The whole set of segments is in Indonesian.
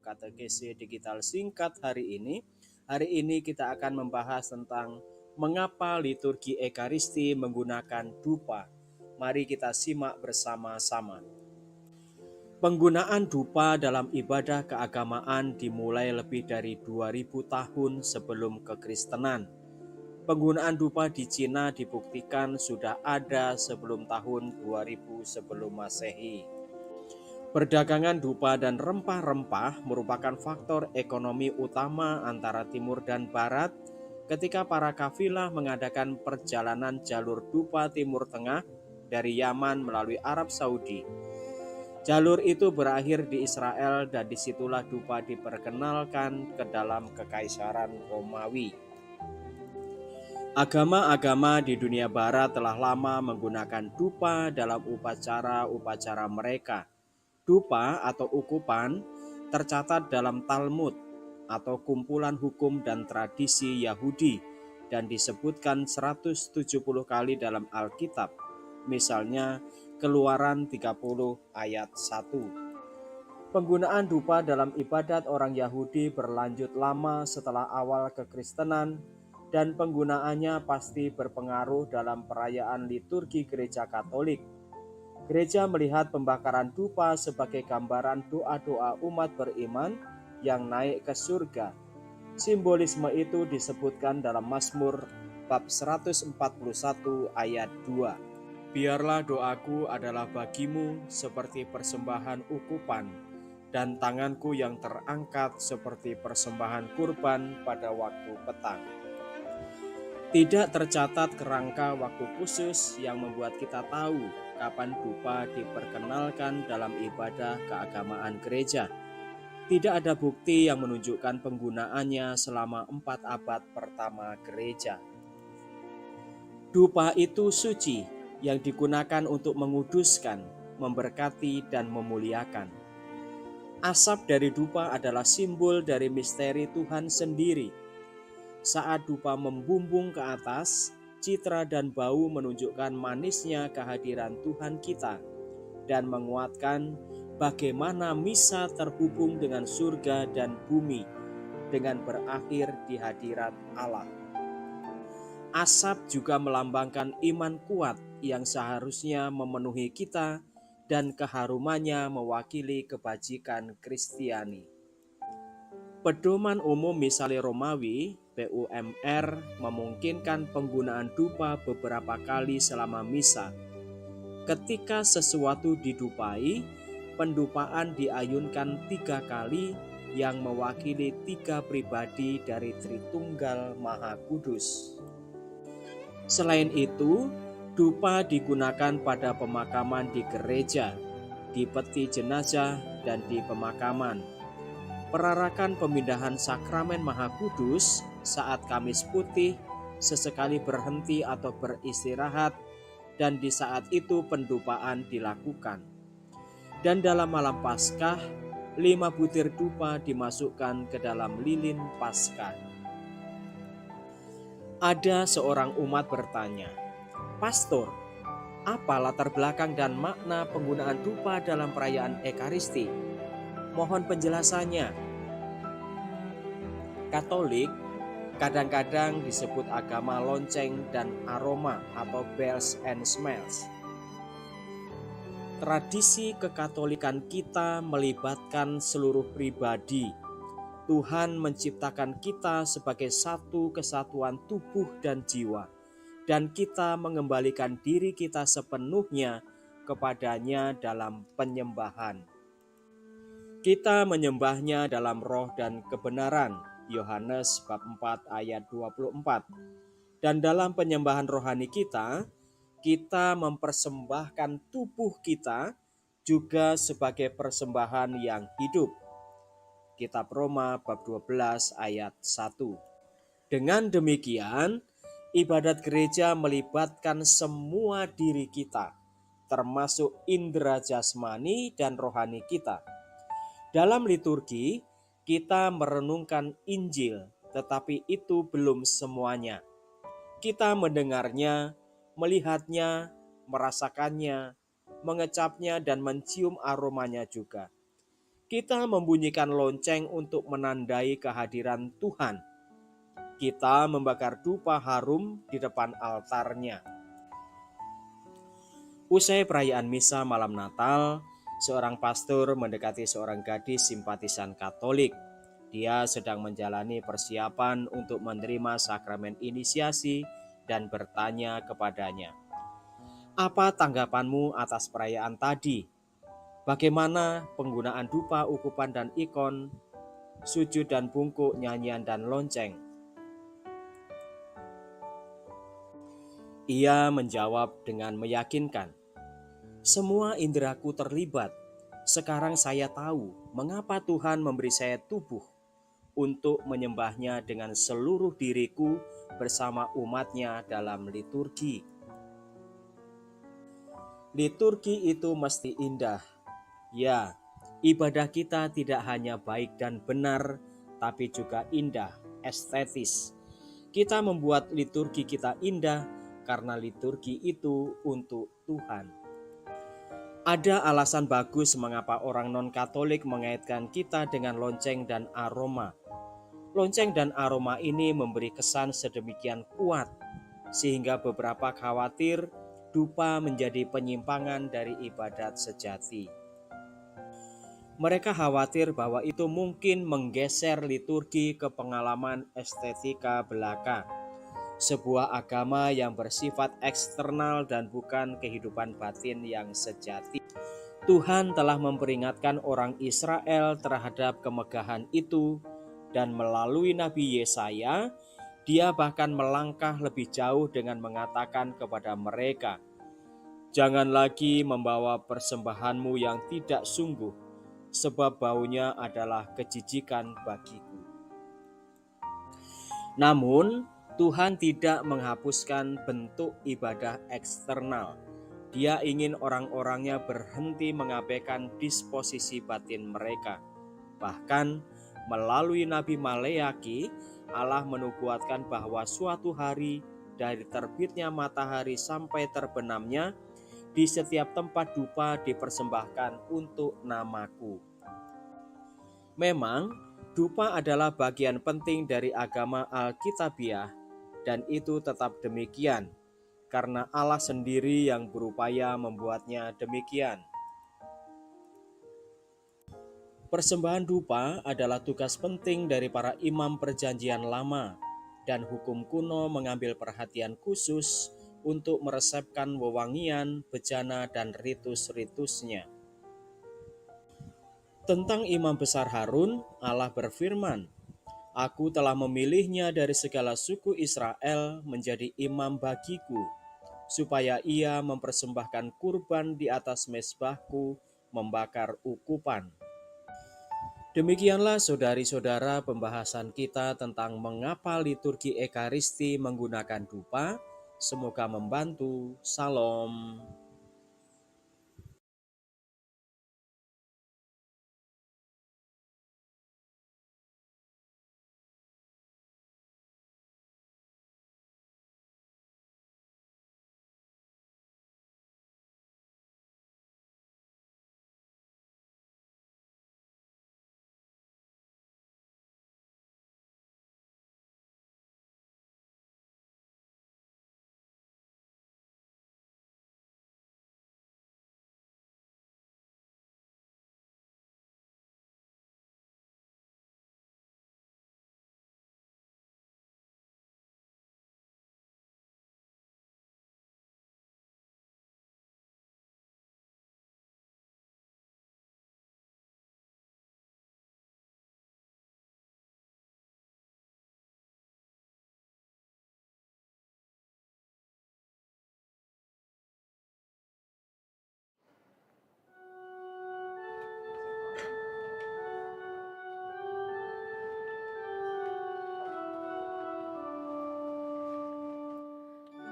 katekese digital singkat hari ini. Hari ini kita akan membahas tentang mengapa liturgi Ekaristi menggunakan dupa. Mari kita simak bersama-sama. Penggunaan dupa dalam ibadah keagamaan dimulai lebih dari 2000 tahun sebelum kekristenan. Penggunaan dupa di Cina dibuktikan sudah ada sebelum tahun 2000 sebelum Masehi. Perdagangan dupa dan rempah-rempah merupakan faktor ekonomi utama antara timur dan barat ketika para kafilah mengadakan perjalanan jalur dupa Timur Tengah dari Yaman melalui Arab Saudi. Jalur itu berakhir di Israel dan disitulah dupa diperkenalkan ke dalam Kekaisaran Romawi. Agama-agama di dunia barat telah lama menggunakan dupa dalam upacara-upacara mereka. Dupa atau ukupan tercatat dalam Talmud atau kumpulan hukum dan tradisi Yahudi dan disebutkan 170 kali dalam Alkitab. Misalnya Keluaran 30 ayat 1. Penggunaan dupa dalam ibadat orang Yahudi berlanjut lama setelah awal kekristenan dan penggunaannya pasti berpengaruh dalam perayaan liturgi Gereja Katolik. Gereja melihat pembakaran dupa sebagai gambaran doa-doa umat beriman yang naik ke surga. Simbolisme itu disebutkan dalam Mazmur bab 141 ayat 2. Biarlah doaku adalah bagimu seperti persembahan ukupan, dan tanganku yang terangkat seperti persembahan kurban pada waktu petang. Tidak tercatat kerangka waktu khusus yang membuat kita tahu kapan dupa diperkenalkan dalam ibadah keagamaan gereja. Tidak ada bukti yang menunjukkan penggunaannya selama 4 abad pertama gereja. Dupa itu suci yang digunakan untuk menguduskan, memberkati, dan memuliakan. Asap dari dupa adalah simbol dari misteri Tuhan sendiri. Saat dupa membumbung ke atas, citra dan bau menunjukkan manisnya kehadiran Tuhan kita dan menguatkan bagaimana misa terhubung dengan surga dan bumi dengan berakhir di hadirat Allah. Asap juga melambangkan iman kuat yang seharusnya memenuhi kita dan keharumannya mewakili kebajikan Kristiani. Pedoman umum misale Romawi, PUMR, memungkinkan penggunaan dupa beberapa kali selama misa. Ketika sesuatu didupai, pendupaan diayunkan 3 kali yang mewakili 3 pribadi dari Tritunggal Maha Kudus. Selain itu, dupa digunakan pada pemakaman di gereja, di peti jenazah, dan di pemakaman. Perarakan pemindahan sakramen Maha Kudus saat Kamis Putih sesekali berhenti atau beristirahat, dan di saat itu pendupaan dilakukan. Dan dalam malam Paskah, 5 butir dupa dimasukkan ke dalam lilin Paskah. Ada seorang umat bertanya, "Pastor, apa latar belakang dan makna penggunaan dupa dalam perayaan Ekaristi? Mohon penjelasannya." Katolik kadang-kadang disebut agama lonceng dan aroma atau bells and smells. Tradisi kekatolikan kita melibatkan seluruh pribadi. Tuhan menciptakan kita sebagai satu kesatuan tubuh dan jiwa, dan kita mengembalikan diri kita sepenuhnya kepadanya dalam penyembahan. Kita menyembahnya dalam roh dan kebenaran, Yohanes bab 4 ayat 24. Dan dalam penyembahan rohani kita mempersembahkan tubuh kita juga sebagai persembahan yang hidup. Kitab Roma bab 12 ayat 1. Dengan demikian, ibadat gereja melibatkan semua diri kita, termasuk indera jasmani dan rohani kita. Dalam liturgi, kita merenungkan Injil, tetapi itu belum semuanya. Kita mendengarnya, melihatnya, merasakannya, mengecapnya, dan mencium aromanya juga. Kita membunyikan lonceng untuk menandai kehadiran Tuhan. Kita membakar dupa harum di depan altarnya. Usai perayaan misa malam Natal, seorang pastor mendekati seorang gadis simpatisan Katolik. Dia sedang menjalani persiapan untuk menerima sakramen inisiasi dan bertanya kepadanya, "Apa tanggapanmu atas perayaan tadi? Bagaimana penggunaan dupa, ukupan, dan ikon, sujud dan bungkuk, nyanyian dan lonceng?" Ia menjawab dengan meyakinkan, "Semua inderaku terlibat. Sekarang saya tahu mengapa Tuhan memberi saya tubuh untuk menyembahnya dengan seluruh diriku bersama umatnya dalam liturgi." Liturgi itu mesti indah. Ya, ibadah kita tidak hanya baik dan benar, tapi juga indah, estetis. Kita membuat liturgi kita indah karena liturgi itu untuk Tuhan. Ada alasan bagus mengapa orang non-Katolik mengaitkan kita dengan lonceng dan aroma. Lonceng dan aroma ini memberi kesan sedemikian kuat, sehingga beberapa khawatir dupa menjadi penyimpangan dari ibadat sejati. Mereka khawatir bahwa itu mungkin menggeser liturgi ke pengalaman estetika belaka, sebuah agama yang bersifat eksternal dan bukan kehidupan batin yang sejati. Tuhan telah memperingatkan orang Israel terhadap kemegahan itu, dan melalui Nabi Yesaya, Dia bahkan melangkah lebih jauh dengan mengatakan kepada mereka, "Jangan lagi membawa persembahanmu yang tidak sungguh, sebab baunya adalah kejijikan bagiku." Namun, Tuhan tidak menghapuskan bentuk ibadah eksternal. Dia ingin orang-orangnya berhenti mengabaikan disposisi batin mereka. Bahkan, melalui Nabi Maleaki, Allah menubuatkan bahwa suatu hari dari terbitnya matahari sampai terbenamnya, di setiap tempat dupa dipersembahkan untuk namaku. Memang, dupa adalah bagian penting dari agama Alkitabiah, dan itu tetap demikian, karena Allah sendiri yang berupaya membuatnya demikian. Persembahan dupa adalah tugas penting dari para imam perjanjian lama, dan hukum kuno mengambil perhatian khusus untuk meresepkan wewangian, bejana, dan ritus-ritusnya. Tentang imam besar Harun, Allah berfirman, "Aku telah memilihnya dari segala suku Israel menjadi imam bagiku, supaya ia mempersembahkan kurban di atas mezbahku, membakar ukupan." Demikianlah saudari-saudara pembahasan kita tentang mengapa liturgi Ekaristi menggunakan dupa. Semoga membantu. Salam.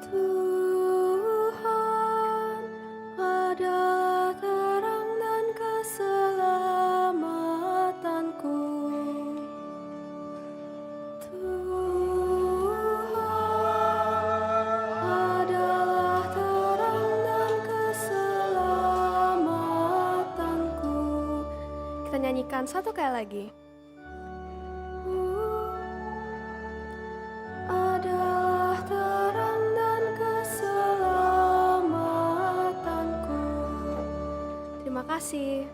Tuhan adalah terang dan keselamatanku. Tuhan adalah terang dan keselamatanku. Kita kita nyanyikan satu kali lagi. Adalah terang dan keselamatanku. Terima kasih.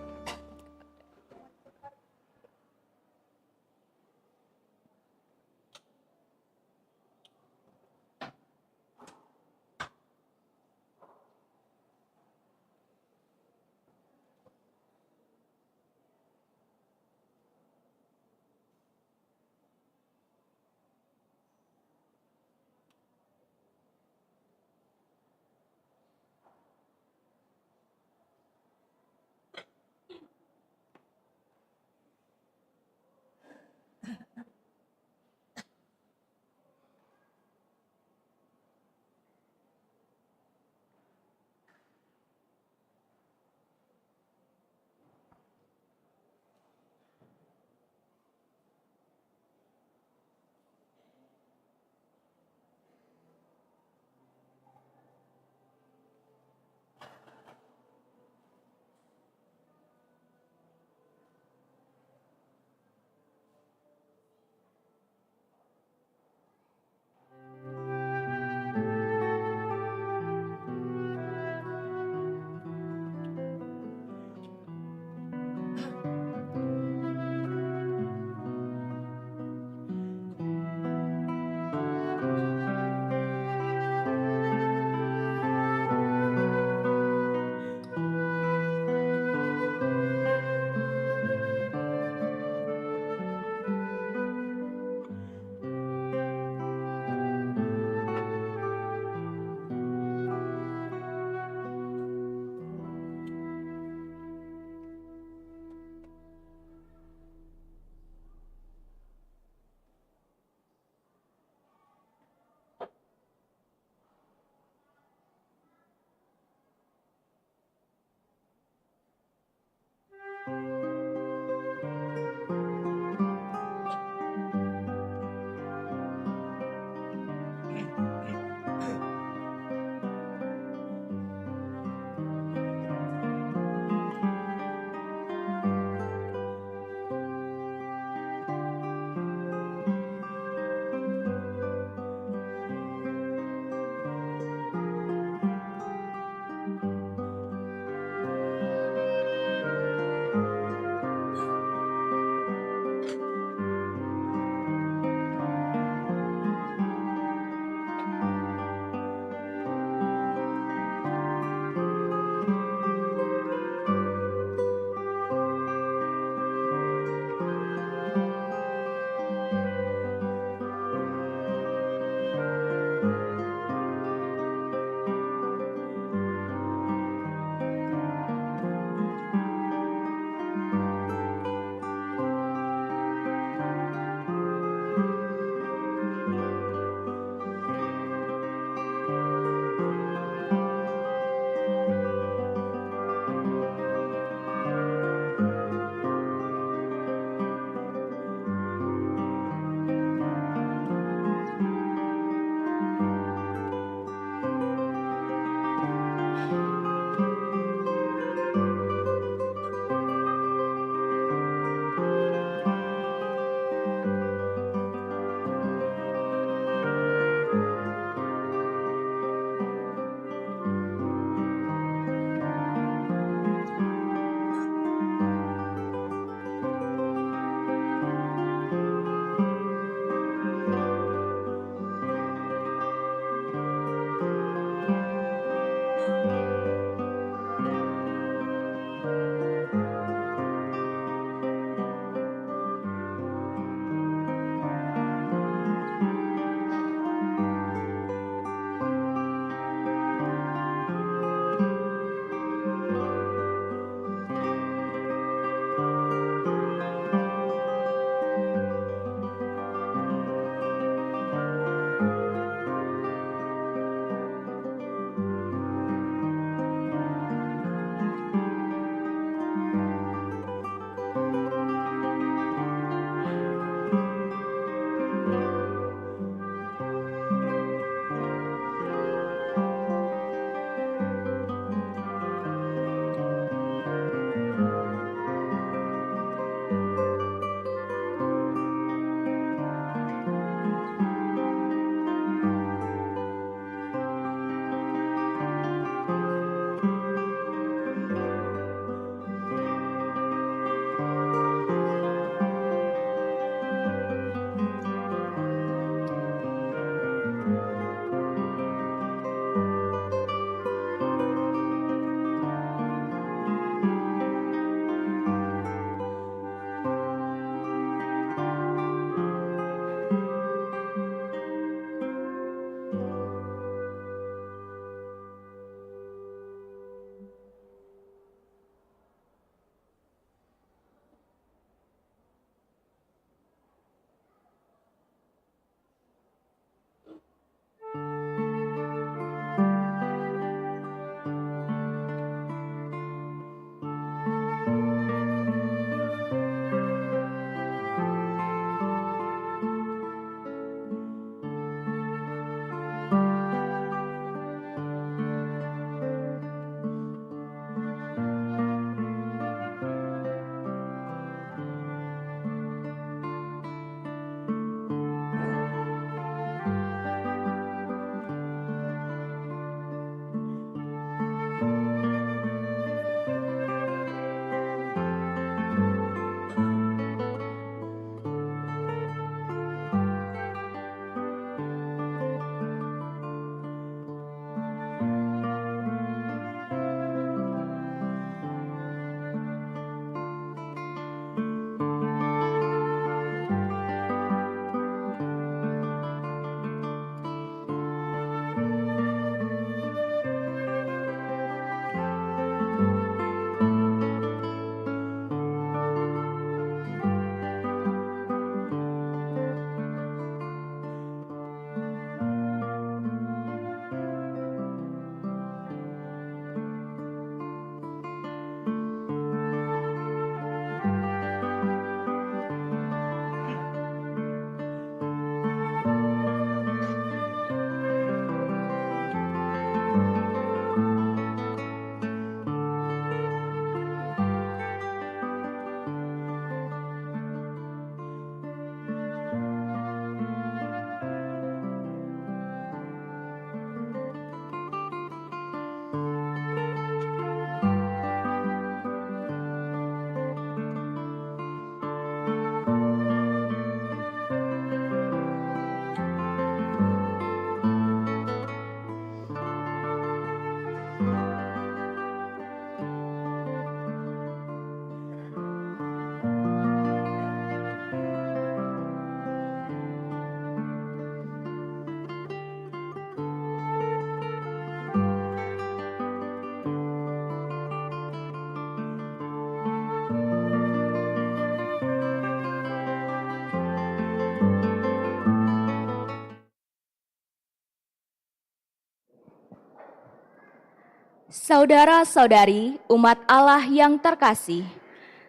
Saudara-saudari umat Allah yang terkasih,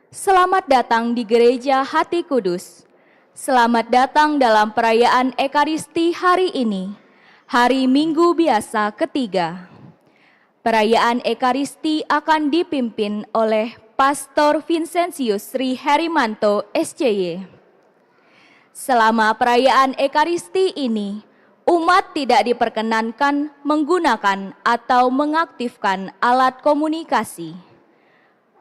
selamat datang di Gereja Hati Kudus. Selamat datang dalam perayaan Ekaristi hari ini, hari Minggu biasa ketiga. Perayaan Ekaristi akan dipimpin oleh Pastor Vincentius Sri Herimanto, SCY. Selama perayaan Ekaristi ini, umat tidak diperkenankan menggunakan atau mengaktifkan alat komunikasi.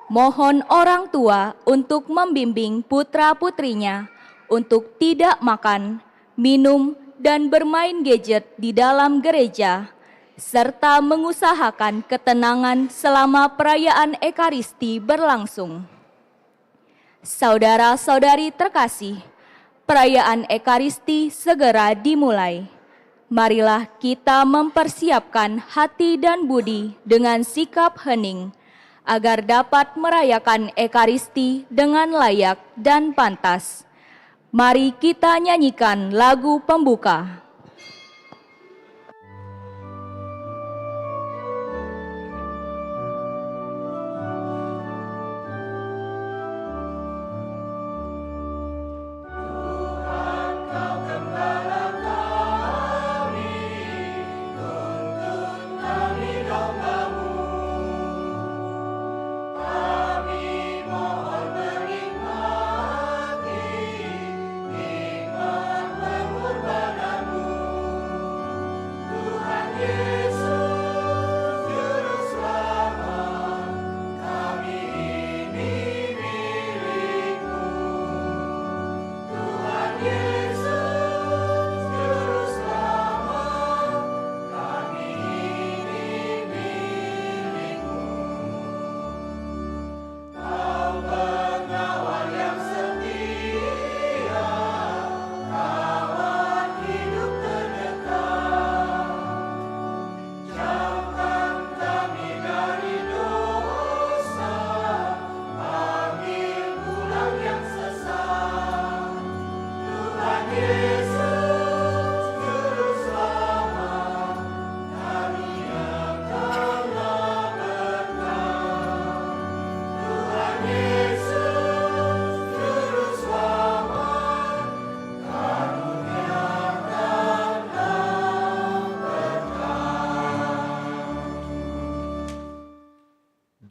Mohon orang tua untuk membimbing putra-putrinya untuk tidak makan, minum, dan bermain gadget di dalam gereja, serta mengusahakan ketenangan selama perayaan Ekaristi berlangsung. Saudara-saudari terkasih, perayaan Ekaristi segera dimulai. Marilah kita mempersiapkan hati dan budi dengan sikap hening, agar dapat merayakan Ekaristi dengan layak dan pantas. Mari kita nyanyikan lagu pembuka.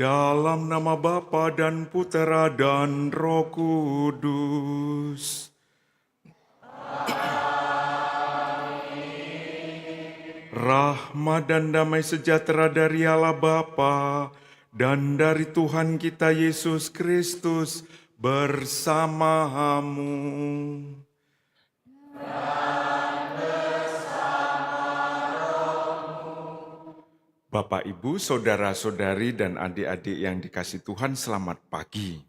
Dalam nama Bapa dan Putera dan Roh Kudus. Rahmat dan damai sejahtera dari Allah Bapa dan dari Tuhan kita Yesus Kristus bersamamu. Bapak, Ibu, saudara-saudari, dan adik-adik yang dikasihi Tuhan, selamat pagi.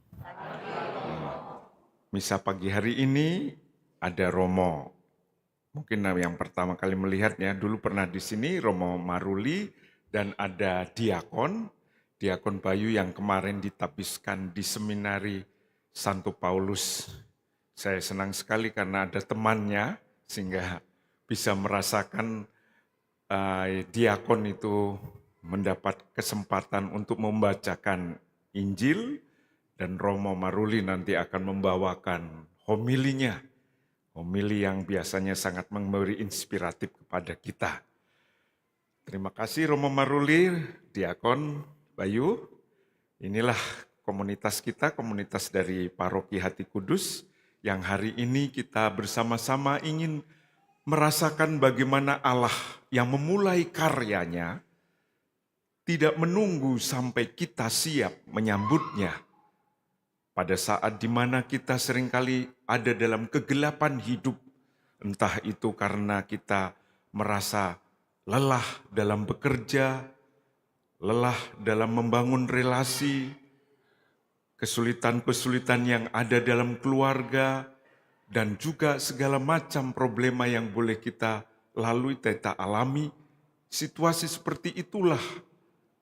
Misa pagi hari ini ada Romo. Mungkin yang pertama kali melihatnya, dulu pernah di sini Romo Maruli, dan ada Diakon Bayu yang kemarin ditapiskan di seminari Santo Paulus. Saya senang sekali karena ada temannya, sehingga bisa merasakan diakon itu mendapat kesempatan untuk membacakan Injil, dan Romo Maruli nanti akan membawakan homilinya, homili yang biasanya sangat memberi inspiratif kepada kita. Terima kasih Romo Maruli, Diakon Bayu. Inilah komunitas kita, komunitas dari Paroki Hati Kudus, yang hari ini kita bersama-sama ingin merasakan bagaimana Allah yang memulai karyanya tidak menunggu sampai kita siap menyambutnya. Pada saat di mana kita seringkali ada dalam kegelapan hidup, entah itu karena kita merasa lelah dalam bekerja, lelah dalam membangun relasi, kesulitan-kesulitan yang ada dalam keluarga, dan juga segala macam problema yang boleh kita lalui, kita alami. Situasi seperti itulah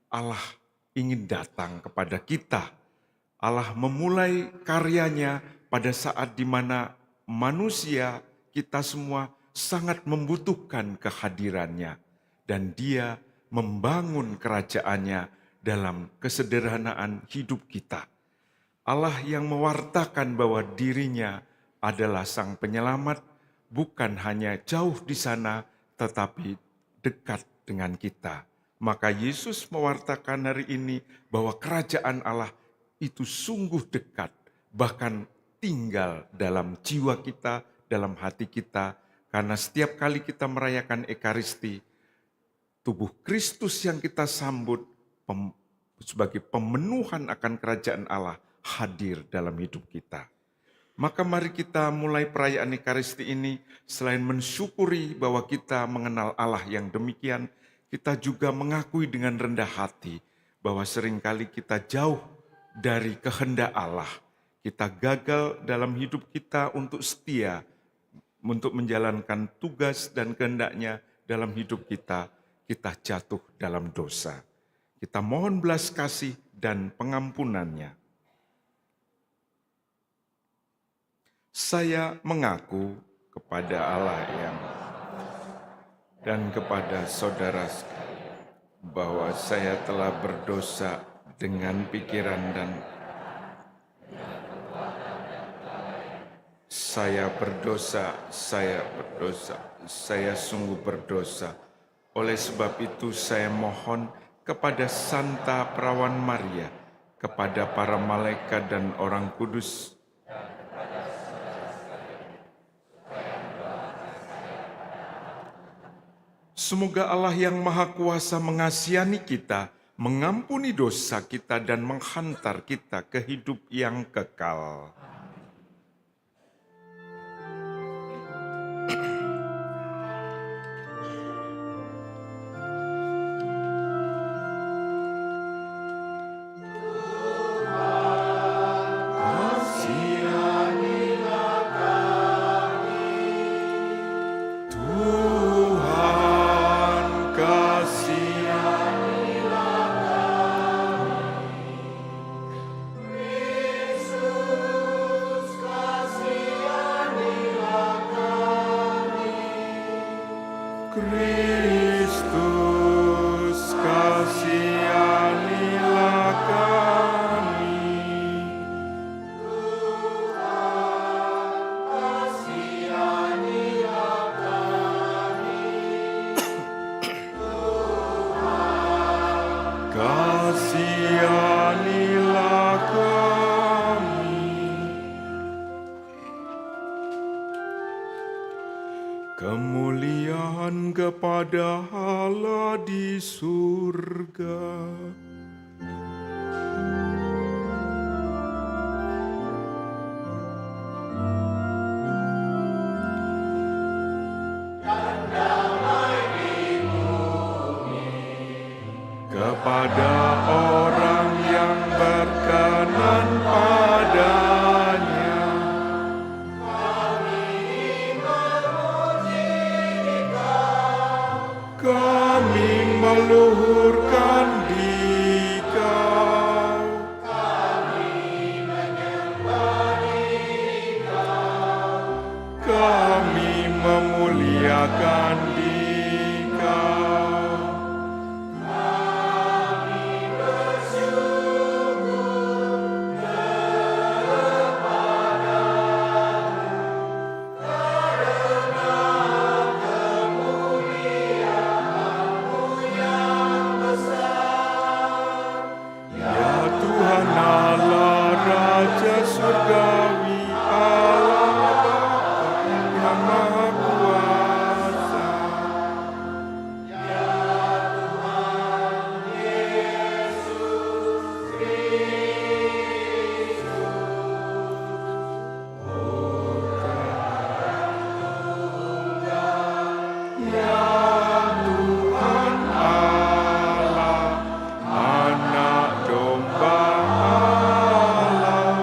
Allah ingin datang kepada kita. Allah memulai karyanya pada saat di mana manusia, kita semua sangat membutuhkan kehadirannya. Dan Dia membangun kerajaannya dalam kesederhanaan hidup kita. Allah yang mewartakan bahwa dirinya adalah Sang Penyelamat, bukan hanya jauh di sana, tetapi dekat dengan kita. Maka Yesus mewartakan hari ini bahwa kerajaan Allah itu sungguh dekat, bahkan tinggal dalam jiwa kita, dalam hati kita, karena setiap kali kita merayakan Ekaristi, tubuh Kristus yang kita sambut sebagai pemenuhan akan kerajaan Allah hadir dalam hidup kita. Maka mari kita mulai perayaan Ekaristi ini, selain mensyukuri bahwa kita mengenal Allah yang demikian, kita juga mengakui dengan rendah hati bahwa seringkali kita jauh dari kehendak Allah. Kita gagal dalam hidup kita untuk setia, untuk menjalankan tugas dan kehendaknya dalam hidup kita. Kita jatuh dalam dosa. Kita mohon belas kasih dan pengampunannya. Saya mengaku kepada Allah dan kepada saudara sekalian bahwa saya telah berdosa dengan pikiran dan saya sungguh berdosa. Oleh sebab itu saya mohon kepada Santa Perawan Maria, kepada para malaikat dan orang kudus, semoga Allah yang Maha Kuasa mengasihani kita, mengampuni dosa kita dan menghantar kita ke hidup yang kekal. Kristus, kasihanilah kami. Tuhan, kasihanilah kami. Tuhan, kasihanilah kami. Kemuliaan kepada Allah di surga. Dan damai di bumi kepada orang yang berkenan padanya. Kami meluhurkan Dikau. Kami menyembah Dikau. Kami memuliakan Dikau. Kami bersyukur kepadamu karena kemuliaan-Mu yang besar. Ya Tuhan Allah Raja Surgawi, Allah Bapa yang Maha Kuasa. Ya Tuhan Yesus Kristus. Ya Tuhan Allah, Anak Domba Allah,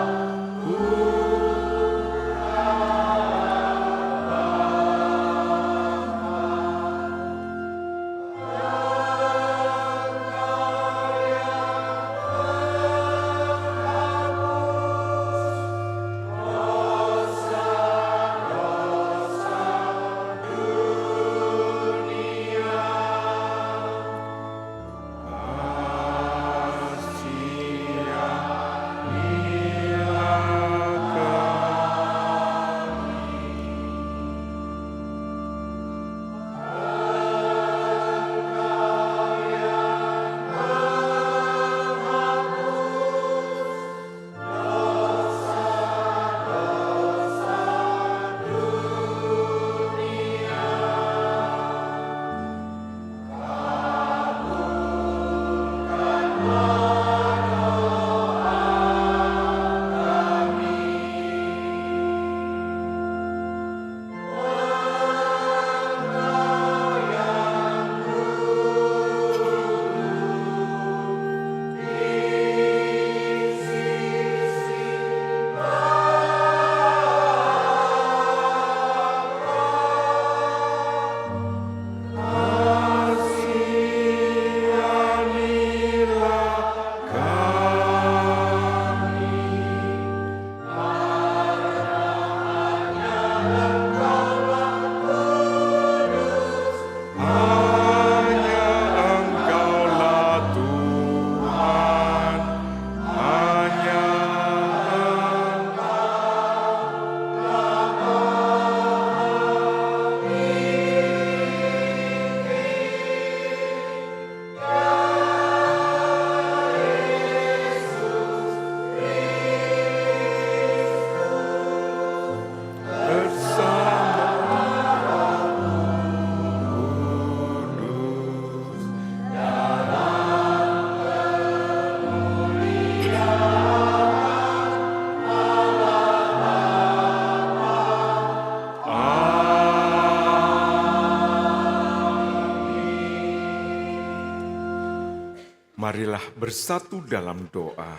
Marilah bersatu dalam doa.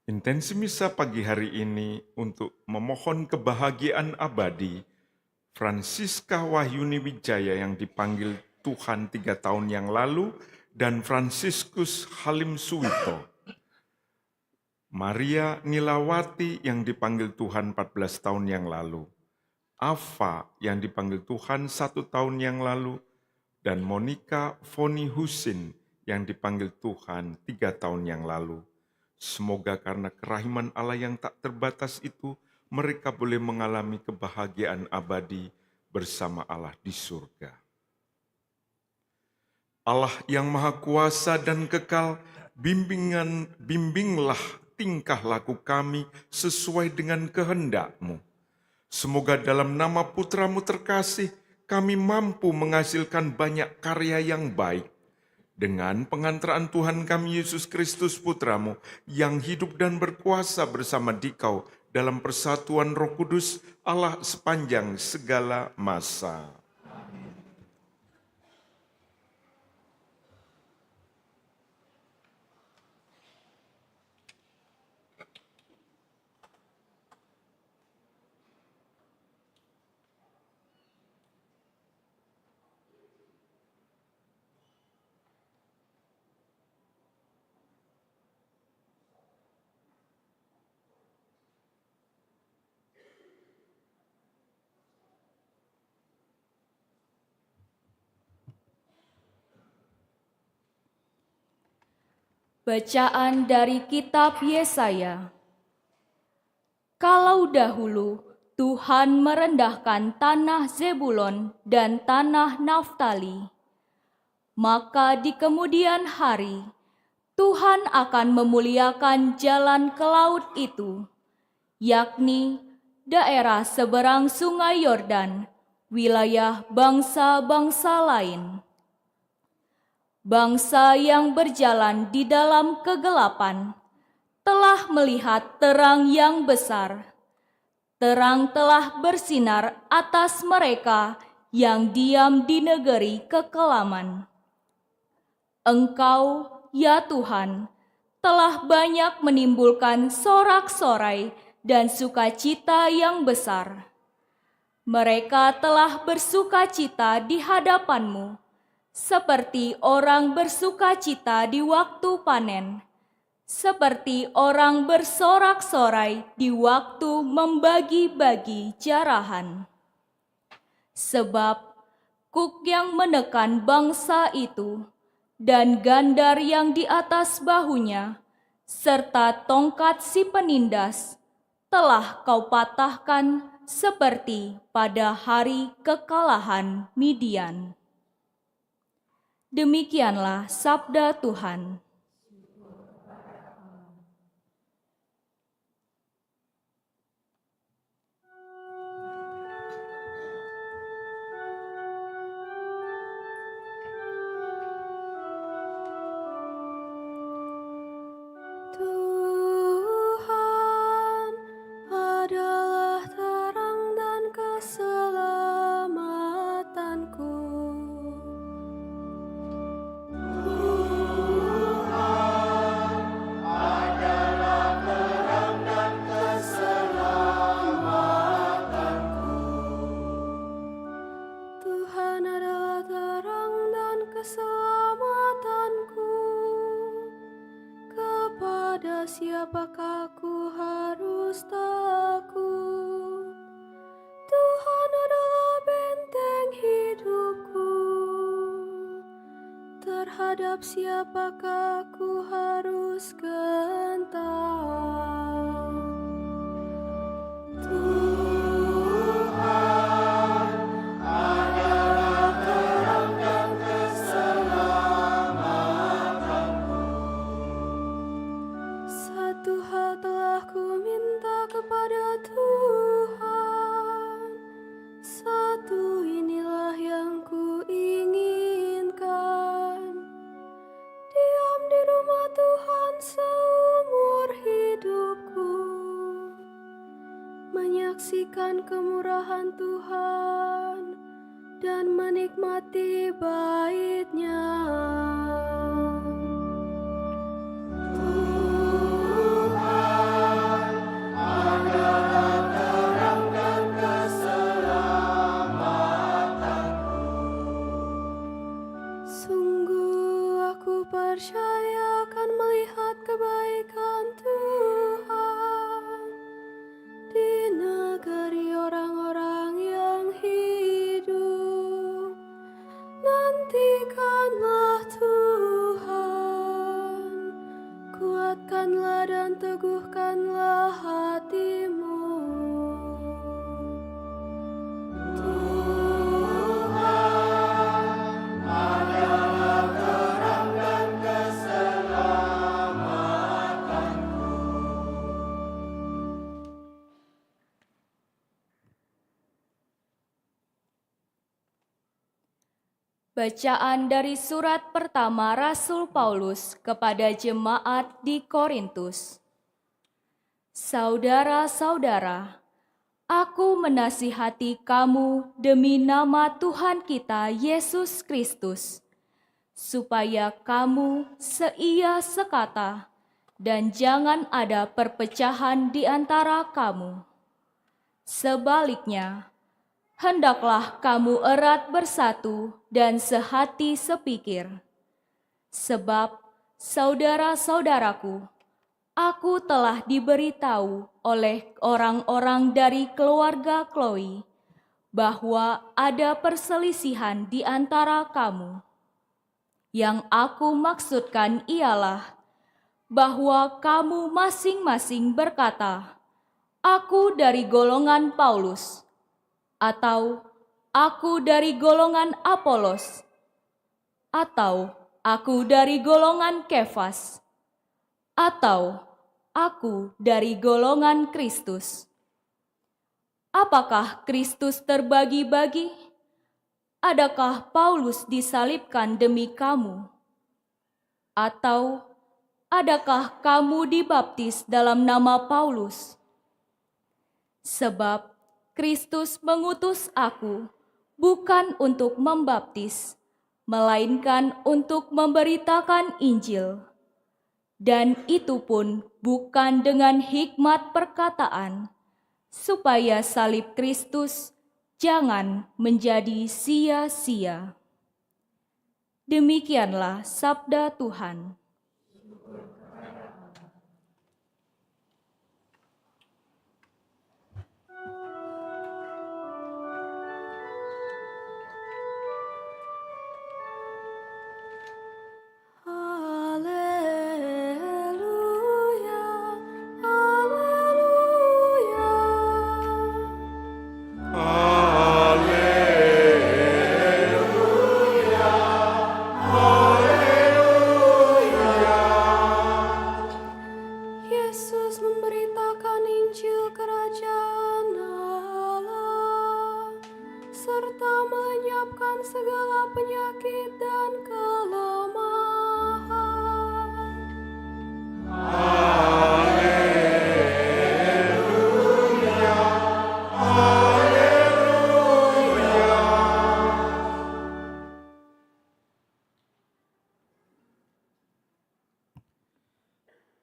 Intensi misa pagi hari ini untuk memohon kebahagiaan abadi Francisca Wahyuni Wijaya yang dipanggil Tuhan 3 tahun yang lalu dan Franciscus Halim Suwito. Maria Nilawati yang dipanggil Tuhan 14 tahun yang lalu. Ava yang dipanggil Tuhan 1 tahun yang lalu. Dan Monica Foni Husin yang dipanggil Tuhan 3 tahun yang lalu. Semoga karena kerahiman Allah yang tak terbatas itu, mereka boleh mengalami kebahagiaan abadi bersama Allah di surga. Allah yang Maha Kuasa dan kekal, bimbinglah tingkah laku kami sesuai dengan kehendak-Mu. Semoga dalam nama Putra-Mu terkasih, kami mampu menghasilkan banyak karya yang baik, dengan pengantaraan Tuhan kami Yesus Kristus Putra-Mu yang hidup dan berkuasa bersama Dikau dalam persatuan Roh Kudus Allah sepanjang segala masa. Bacaan dari kitab Yesaya. Kalau dahulu Tuhan merendahkan tanah Zebulon dan tanah Naftali, maka di kemudian hari Tuhan akan memuliakan jalan ke laut itu, yakni daerah seberang sungai Yordan, wilayah bangsa-bangsa lain. Bangsa yang berjalan di dalam kegelapan telah melihat terang yang besar. Terang telah bersinar atas mereka yang diam di negeri kekelaman. Engkau, ya Tuhan, telah banyak menimbulkan sorak-sorai dan sukacita yang besar. Mereka telah bersukacita di hadapan-Mu, seperti orang bersukacita di waktu panen, seperti orang bersorak-sorai di waktu membagi-bagi jarahan. Sebab kuk yang menekan bangsa itu, dan gandar yang di atas bahunya, serta tongkat si penindas, telah Kau patahkan seperti pada hari kekalahan Midian. Demikianlah sabda Tuhan. Tuhan adalah terang dan keselamatanku. Tuhan adalah terang dan keselamatanku. Kepada siapakah aku harus takut? Tuhan adalah benteng hidupku. Terhadap siapakah aku harus gentar? Tuhan adalah terang dan keselamatanku. Satu hal telah ku minta kepada Tuhan, satu inilah yang ku inginkan, diam di rumah Tuhan seumur hidupku, menyaksikan kemurahan Tuhan dan menikmati bait-Nya. Tuhan adalah terang dan keselamatanku. Sungguh aku percaya akan melihat kebaikan Tuhan di negeri orang-orang yang hidup. Nantikanlah Tuhan, kuatkanlah dan teguhkanlah hatimu. Tuhan adalah terang dan keselamatanku. Bacaan dari surat pertama Rasul Paulus kepada jemaat di Korintus. Saudara-saudara, aku menasihati kamu demi nama Tuhan kita Yesus Kristus, supaya kamu seia sekata dan jangan ada perpecahan di antara kamu. Sebaliknya, hendaklah kamu erat bersatu dan sehati sepikir. Sebab, saudara-saudaraku, aku telah diberitahu oleh orang-orang dari keluarga Chloe bahwa ada perselisihan di antara kamu. Yang aku maksudkan ialah bahwa kamu masing-masing berkata, "Aku dari golongan Paulus," atau "Aku dari golongan Apolos," atau "Aku dari golongan Kefas," atau "Aku dari golongan Kristus." Apakah Kristus terbagi-bagi? Adakah Paulus disalibkan demi kamu? Atau adakah kamu dibaptis dalam nama Paulus? Sebab Kristus mengutus aku bukan untuk membaptis, melainkan untuk memberitakan Injil. Dan itu pun bukan dengan hikmat perkataan, supaya salib Kristus jangan menjadi sia-sia. Demikianlah sabda Tuhan. Haleluya, haleluya. Yesus memberitakan Injil Kerajaan Allah, serta melenyapkan segala penyakit dan kelemahan.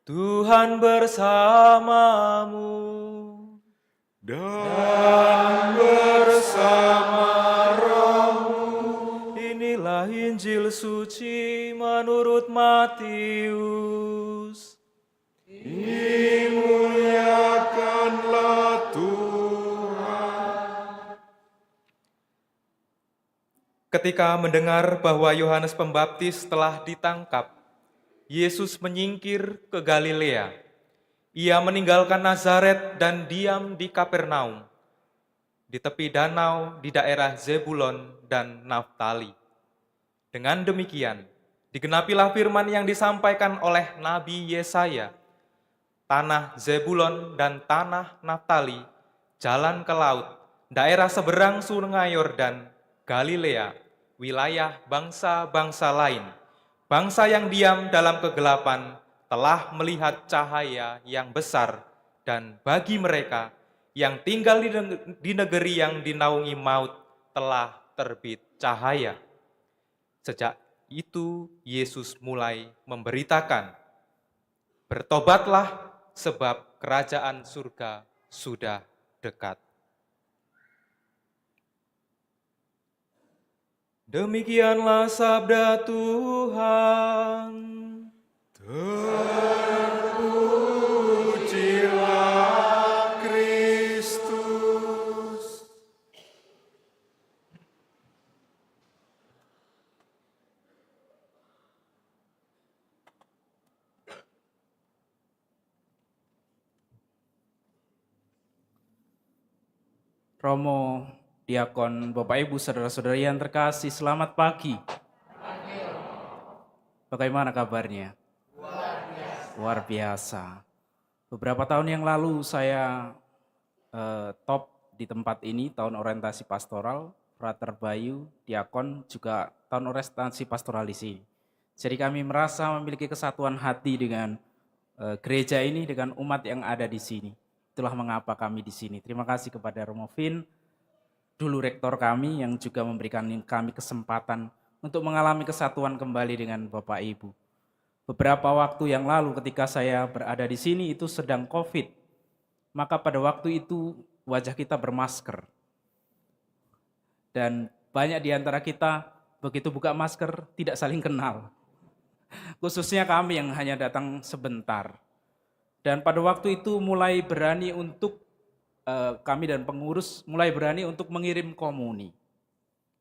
Tuhan bersamamu. Dan bersama rohmu. Inilah Injil suci menurut Matius. Dimuliakanlah Tuhan. Ketika mendengar bahwa Yohanes Pembaptis telah ditangkap, Yesus menyingkir ke Galilea. Ia meninggalkan Nazaret dan diam di Kapernaum, di tepi danau di daerah Zebulon dan Naftali. Dengan demikian, digenapilah firman yang disampaikan oleh Nabi Yesaya. Tanah Zebulon dan tanah Naftali, jalan ke laut, daerah seberang sungai Yordan, Galilea, wilayah bangsa-bangsa lain. Bangsa yang diam dalam kegelapan telah melihat cahaya yang besar, dan bagi mereka yang tinggal di negeri yang dinaungi maut telah terbit cahaya. Sejak itu Yesus mulai memberitakan, "Bertobatlah, sebab kerajaan surga sudah dekat." Demikianlah sabda Tuhan. Terpujilah Kristus. Romo, Diakon, Bapak Ibu, Saudara-saudari yang terkasih, selamat pagi. Bagaimana kabarnya? Luar biasa. Beberapa tahun yang lalu saya top di tempat ini, tahun orientasi pastoral, Frater Bayu, Diakon, juga tahun orientasi pastoral di sini. Jadi kami merasa memiliki kesatuan hati dengan gereja ini, dengan umat yang ada di sini. Itulah mengapa kami di sini. Terima kasih kepada Romo Vin, dulu rektor kami yang juga memberikan kami kesempatan untuk mengalami kesatuan kembali dengan Bapak Ibu. Beberapa waktu yang lalu ketika saya berada di sini itu sedang COVID. Maka pada waktu itu wajah kita bermasker. Dan banyak di antara kita begitu buka masker tidak saling kenal. Khususnya kami yang hanya datang sebentar. Dan pada waktu itu mulai berani untuk kami dan pengurus mulai berani untuk mengirim komuni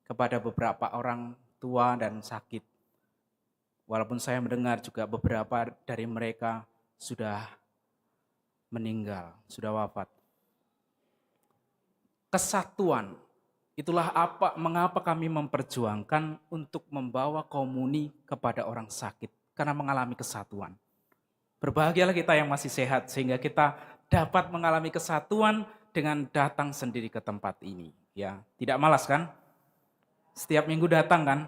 kepada beberapa orang tua dan sakit. Walaupun saya mendengar juga beberapa dari mereka sudah meninggal, sudah wafat. Kesatuan, itulah mengapa kami memperjuangkan untuk membawa komuni kepada orang sakit, karena mengalami kesatuan. Berbahagialah kita yang masih sehat, sehingga kita dapat mengalami kesatuan dengan datang sendiri ke tempat ini. Ya, tidak malas kan? Setiap minggu datang kan?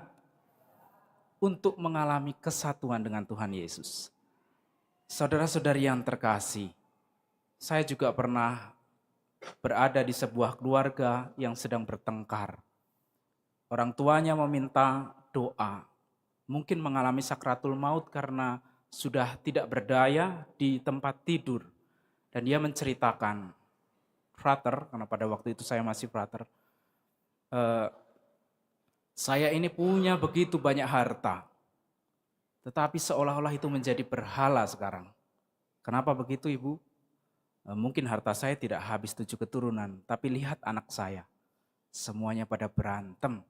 Untuk mengalami kesatuan dengan Tuhan Yesus. Saudara-saudari yang terkasih, saya juga pernah berada di sebuah keluarga yang sedang bertengkar. Orang tuanya meminta doa, mungkin mengalami sakratul maut karena sudah tidak berdaya di tempat tidur. Dan dia menceritakan, Frater, karena pada waktu itu saya masih Frater, saya ini punya begitu banyak harta, tetapi seolah-olah itu menjadi berhala sekarang. Kenapa begitu, Ibu? Mungkin harta saya tidak habis 7 keturunan, tapi lihat anak saya, semuanya pada berantem.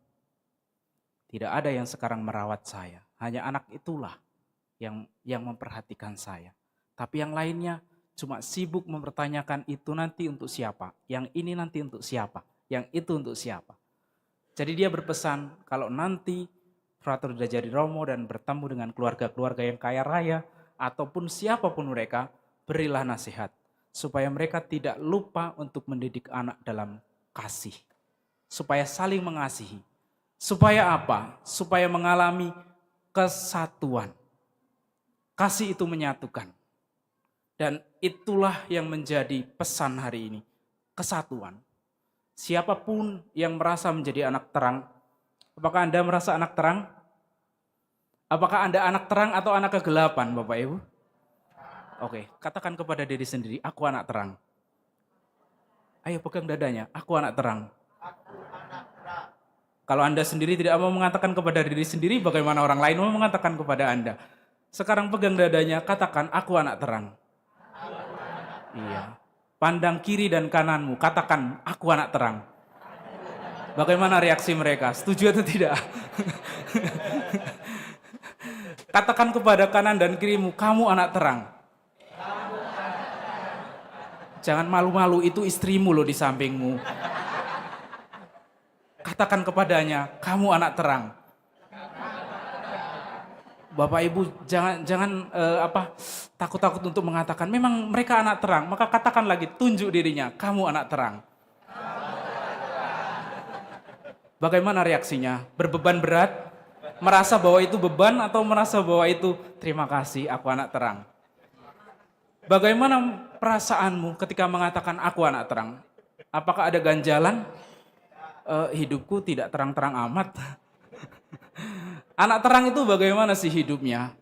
Tidak ada yang sekarang merawat saya, hanya anak itulah yang memperhatikan saya. Tapi yang lainnya cuma sibuk mempertanyakan itu nanti untuk siapa, yang ini nanti untuk siapa, yang itu untuk siapa. Jadi dia berpesan kalau nanti Frater sudah jadi romo dan bertemu dengan keluarga-keluarga yang kaya raya ataupun siapapun mereka, berilah nasihat supaya mereka tidak lupa untuk mendidik anak dalam kasih. Supaya saling mengasihi. Supaya apa? Supaya mengalami kesatuan. Kasih itu menyatukan. Dan itulah yang menjadi pesan hari ini. Kesatuan. Siapapun yang merasa menjadi anak terang. Apakah Anda merasa anak terang? Apakah Anda anak terang atau anak kegelapan, Bapak Ibu? Oke, katakan kepada diri sendiri, aku anak terang. Ayo pegang dadanya, aku anak terang. Kalau Anda sendiri tidak mau mengatakan kepada diri sendiri, bagaimana orang lain mau mengatakan kepada Anda? Sekarang pegang dadanya, katakan, aku anak terang. Iya. Pandang kiri dan kananmu, katakan, aku anak terang. Bagaimana reaksi mereka? Setuju atau tidak? Katakan kepada kanan dan kirimu, kamu anak terang. Jangan malu-malu, itu istrimu loh di sampingmu. Katakan kepadanya, kamu anak terang. Bapak Ibu jangan takut-takut untuk mengatakan memang mereka anak terang, maka katakan lagi, tunjuk dirinya, kamu anak terang. Bagaimana reaksinya? Berbeban berat? Merasa bahwa itu beban atau merasa bahwa itu terima kasih, aku anak terang? Bagaimana perasaanmu ketika mengatakan aku anak terang? Apakah ada ganjalan? hidupku tidak terang-terang amat. Anak terang itu bagaimana sih hidupnya?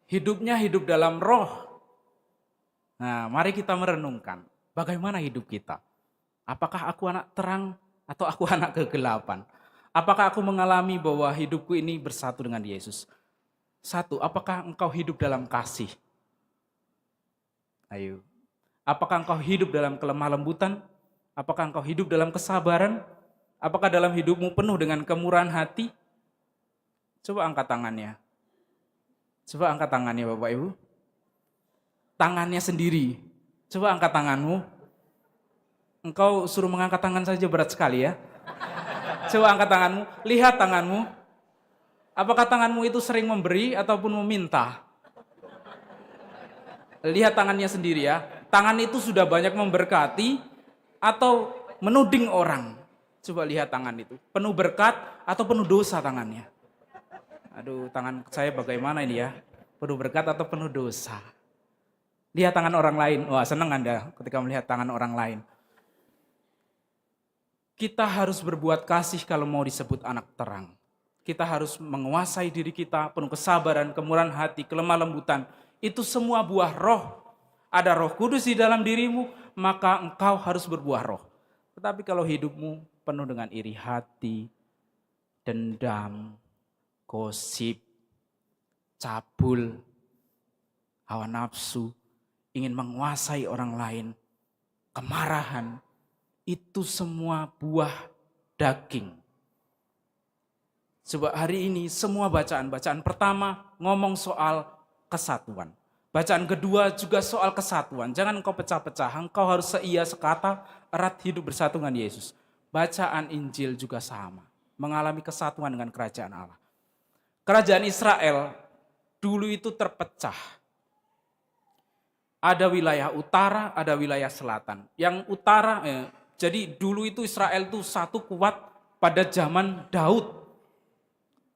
Hidupnya hidup dalam roh. Nah, mari kita merenungkan, bagaimana hidup kita? Apakah aku anak terang atau aku anak kegelapan? Apakah aku mengalami bahwa hidupku ini bersatu dengan Yesus? Satu, apakah engkau hidup dalam kasih? Ayo. Apakah engkau hidup dalam kelemah lembutan? Apakah engkau hidup dalam kesabaran? Apakah dalam hidupmu penuh dengan kemurahan hati? Coba angkat tangannya. Coba angkat tangannya Bapak Ibu. Tangannya sendiri. Coba angkat tanganmu. Engkau suruh mengangkat tangan saja berat sekali ya. Coba angkat tanganmu. Lihat tanganmu. Apakah tanganmu itu sering memberi ataupun meminta? Lihat tangannya sendiri ya. Tangan itu sudah banyak memberkati atau menuding orang. Coba lihat tangan itu. Penuh berkat atau penuh dosa tangannya. Aduh, tangan saya bagaimana ini ya? Penuh berkat atau penuh dosa? Lihat tangan orang lain. Wah, senang Anda ketika melihat tangan orang lain. Kita harus berbuat kasih kalau mau disebut anak terang. Kita harus menguasai diri kita, penuh kesabaran, kemurahan hati, kelemah lembutan. Itu semua buah roh. Ada Roh Kudus di dalam dirimu, maka engkau harus berbuah roh. Tetapi kalau hidupmu penuh dengan iri hati, dendam, gosip, cabul, hawa nafsu, ingin menguasai orang lain, kemarahan, itu semua buah daging. Sebab hari ini semua bacaan pertama ngomong soal kesatuan. Bacaan kedua juga soal kesatuan. Jangan engkau pecah-pecah, engkau harus seia sekata erat hidup bersatu dengan Yesus. Bacaan Injil juga sama, mengalami kesatuan dengan kerajaan Allah. Kerajaan Israel dulu itu terpecah. Ada wilayah utara, ada wilayah selatan. Yang utara, jadi dulu itu Israel itu satu kuat pada zaman Daud.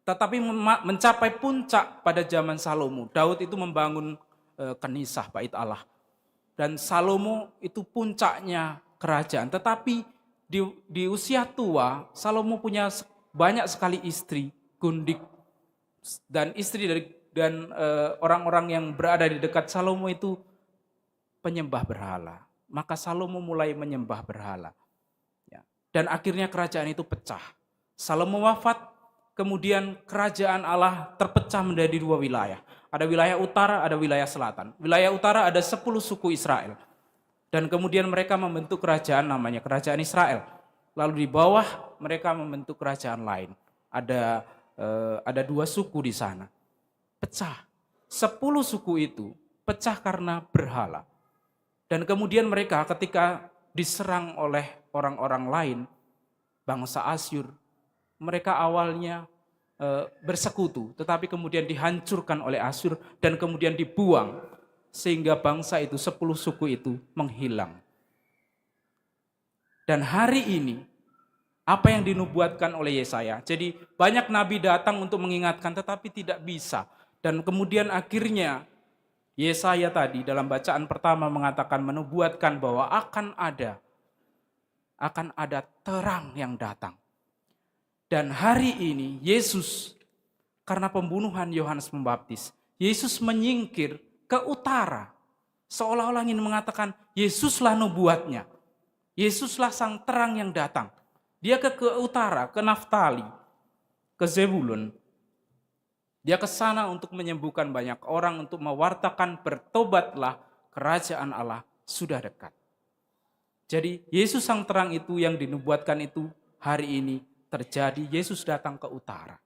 Tetapi mencapai puncak pada zaman Salomo. Daud itu membangun kenisah bait Allah. Dan Salomo itu puncaknya kerajaan. Tetapi di usia tua, Salomo punya banyak sekali istri, gundik. Dan istri dan orang-orang yang berada di dekat Salomo itu penyembah berhala. Maka Salomo mulai menyembah berhala. Ya. Dan akhirnya kerajaan itu pecah. Salomo wafat, kemudian kerajaan Allah terpecah menjadi dua wilayah. Ada wilayah utara, ada wilayah selatan. Wilayah utara ada 10 suku Israel. Dan kemudian mereka membentuk kerajaan namanya kerajaan Israel. Lalu di bawah mereka membentuk kerajaan lain. Ada 2 suku di sana. Pecah. 10 suku itu pecah karena berhala. Dan kemudian mereka ketika diserang oleh orang-orang lain, bangsa Asyur, mereka awalnya bersekutu, tetapi kemudian dihancurkan oleh Asyur dan kemudian dibuang, sehingga bangsa itu 10 suku itu menghilang. Dan hari ini, apa yang dinubuatkan oleh Yesaya, jadi banyak nabi datang untuk mengingatkan tetapi tidak bisa. Dan kemudian akhirnya Yesaya tadi dalam bacaan pertama mengatakan menubuatkan bahwa akan ada terang yang datang. Dan hari ini Yesus, karena pembunuhan Yohanes Pembaptis, Yesus menyingkir ke utara. Seolah-olah ingin mengatakan Yesuslah nubuatnya. Yesuslah sang terang yang datang. Dia ke utara, ke Naftali, ke Zebulun. Dia ke sana untuk menyembuhkan banyak orang, untuk mewartakan bertobatlah, kerajaan Allah sudah dekat. Jadi Yesus sang terang itu yang dinubuatkan itu hari ini terjadi. Yesus datang ke utara.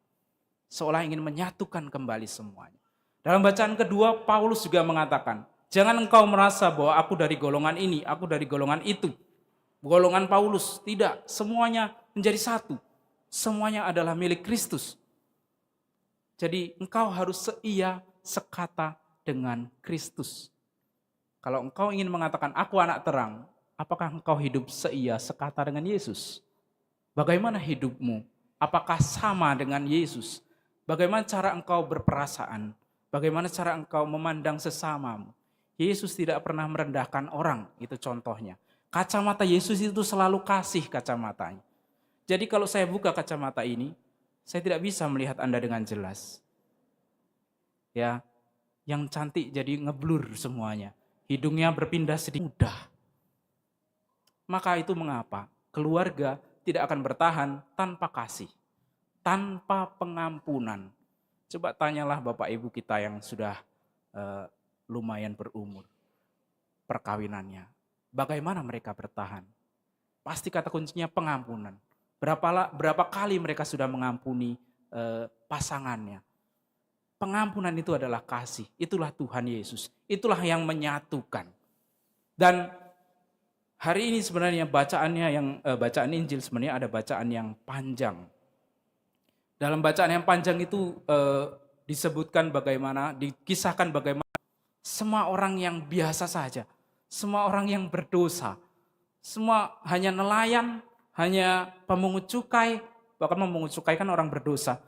Seolah ingin menyatukan kembali semuanya. Dalam bacaan kedua, Paulus juga mengatakan, jangan engkau merasa bahwa aku dari golongan ini, aku dari golongan itu. Golongan Paulus, tidak. Semuanya menjadi satu. Semuanya adalah milik Kristus. Jadi engkau harus seia sekata dengan Kristus. Kalau engkau ingin mengatakan aku anak terang, apakah engkau hidup seia sekata dengan Yesus? Bagaimana hidupmu? Apakah sama dengan Yesus? Bagaimana cara engkau berperasaan? Bagaimana cara engkau memandang sesamamu? Yesus tidak pernah merendahkan orang, itu contohnya. Kacamata Yesus itu selalu kasih kacamatanya. Jadi kalau saya buka kacamata ini, saya tidak bisa melihat Anda dengan jelas. Ya, yang cantik jadi ngeblur semuanya. Hidungnya berpindah sedikit mudah. Maka itu mengapa keluarga tidak akan bertahan tanpa kasih, tanpa pengampunan. Coba tanyalah Bapak Ibu kita yang sudah lumayan berumur perkawinannya. Bagaimana mereka bertahan? Pasti kata kuncinya pengampunan. Berapa kali mereka sudah mengampuni pasangannya. Pengampunan itu adalah kasih. Itulah Tuhan Yesus. Itulah yang menyatukan. Dan hari ini sebenarnya bacaan Injil sebenarnya ada bacaan yang panjang. Dalam bacaan yang panjang itu disebutkan bagaimana, dikisahkan bagaimana semua orang yang biasa saja, semua orang yang berdosa, semua hanya nelayan, hanya pemungut cukai, bahkan memungut cukai kan orang berdosa.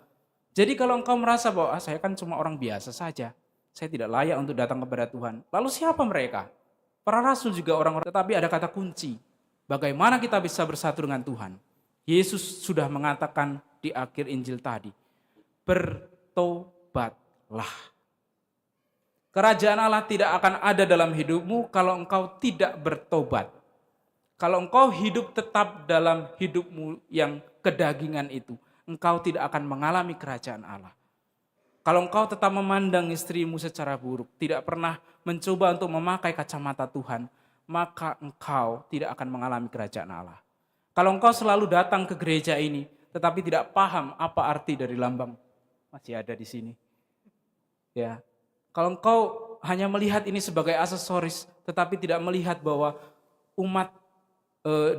Jadi kalau engkau merasa bahwa saya kan cuma orang biasa saja, saya tidak layak untuk datang kepada Tuhan. Lalu siapa mereka? Para rasul juga orang-orang, tetapi ada kata kunci. Bagaimana kita bisa bersatu dengan Tuhan? Yesus sudah mengatakan di akhir Injil tadi, bertobatlah. Kerajaan Allah tidak akan ada dalam hidupmu kalau engkau tidak bertobat. Kalau engkau hidup tetap dalam hidupmu yang kedagingan itu, engkau tidak akan mengalami kerajaan Allah. Kalau engkau tetap memandang istrimu secara buruk, tidak pernah mencoba untuk memakai kacamata Tuhan, maka engkau tidak akan mengalami kerajaan Allah. Kalau engkau selalu datang ke gereja ini, tetapi tidak paham apa arti dari lambang, masih ada di sini. Ya, kalau engkau hanya melihat ini sebagai aksesoris, tetapi tidak melihat bahwa umat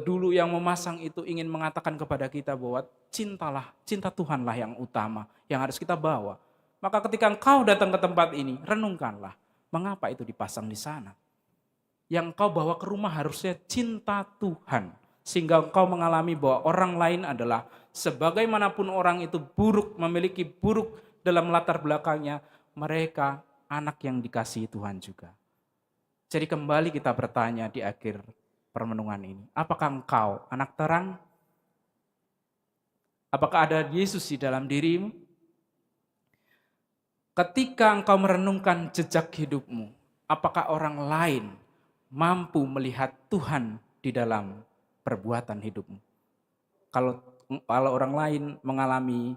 dulu yang memasang itu ingin mengatakan kepada kita bahwa cinta Tuhanlah yang utama, yang harus kita bawa. Maka ketika engkau datang ke tempat ini, renungkanlah, mengapa itu dipasang di sana. Yang engkau bawa ke rumah harusnya cinta Tuhan, sehingga engkau mengalami bahwa orang lain adalah sebagaimanapun orang itu buruk, memiliki buruk dalam latar belakangnya, mereka anak yang dikasihi Tuhan juga. Jadi kembali kita bertanya di akhir permenungan ini, apakah engkau anak terang? Apakah ada Yesus di dalam dirimu? Ketika engkau merenungkan jejak hidupmu, apakah orang lain mampu melihat Tuhan di dalam perbuatan hidupmu? Kalau orang lain mengalami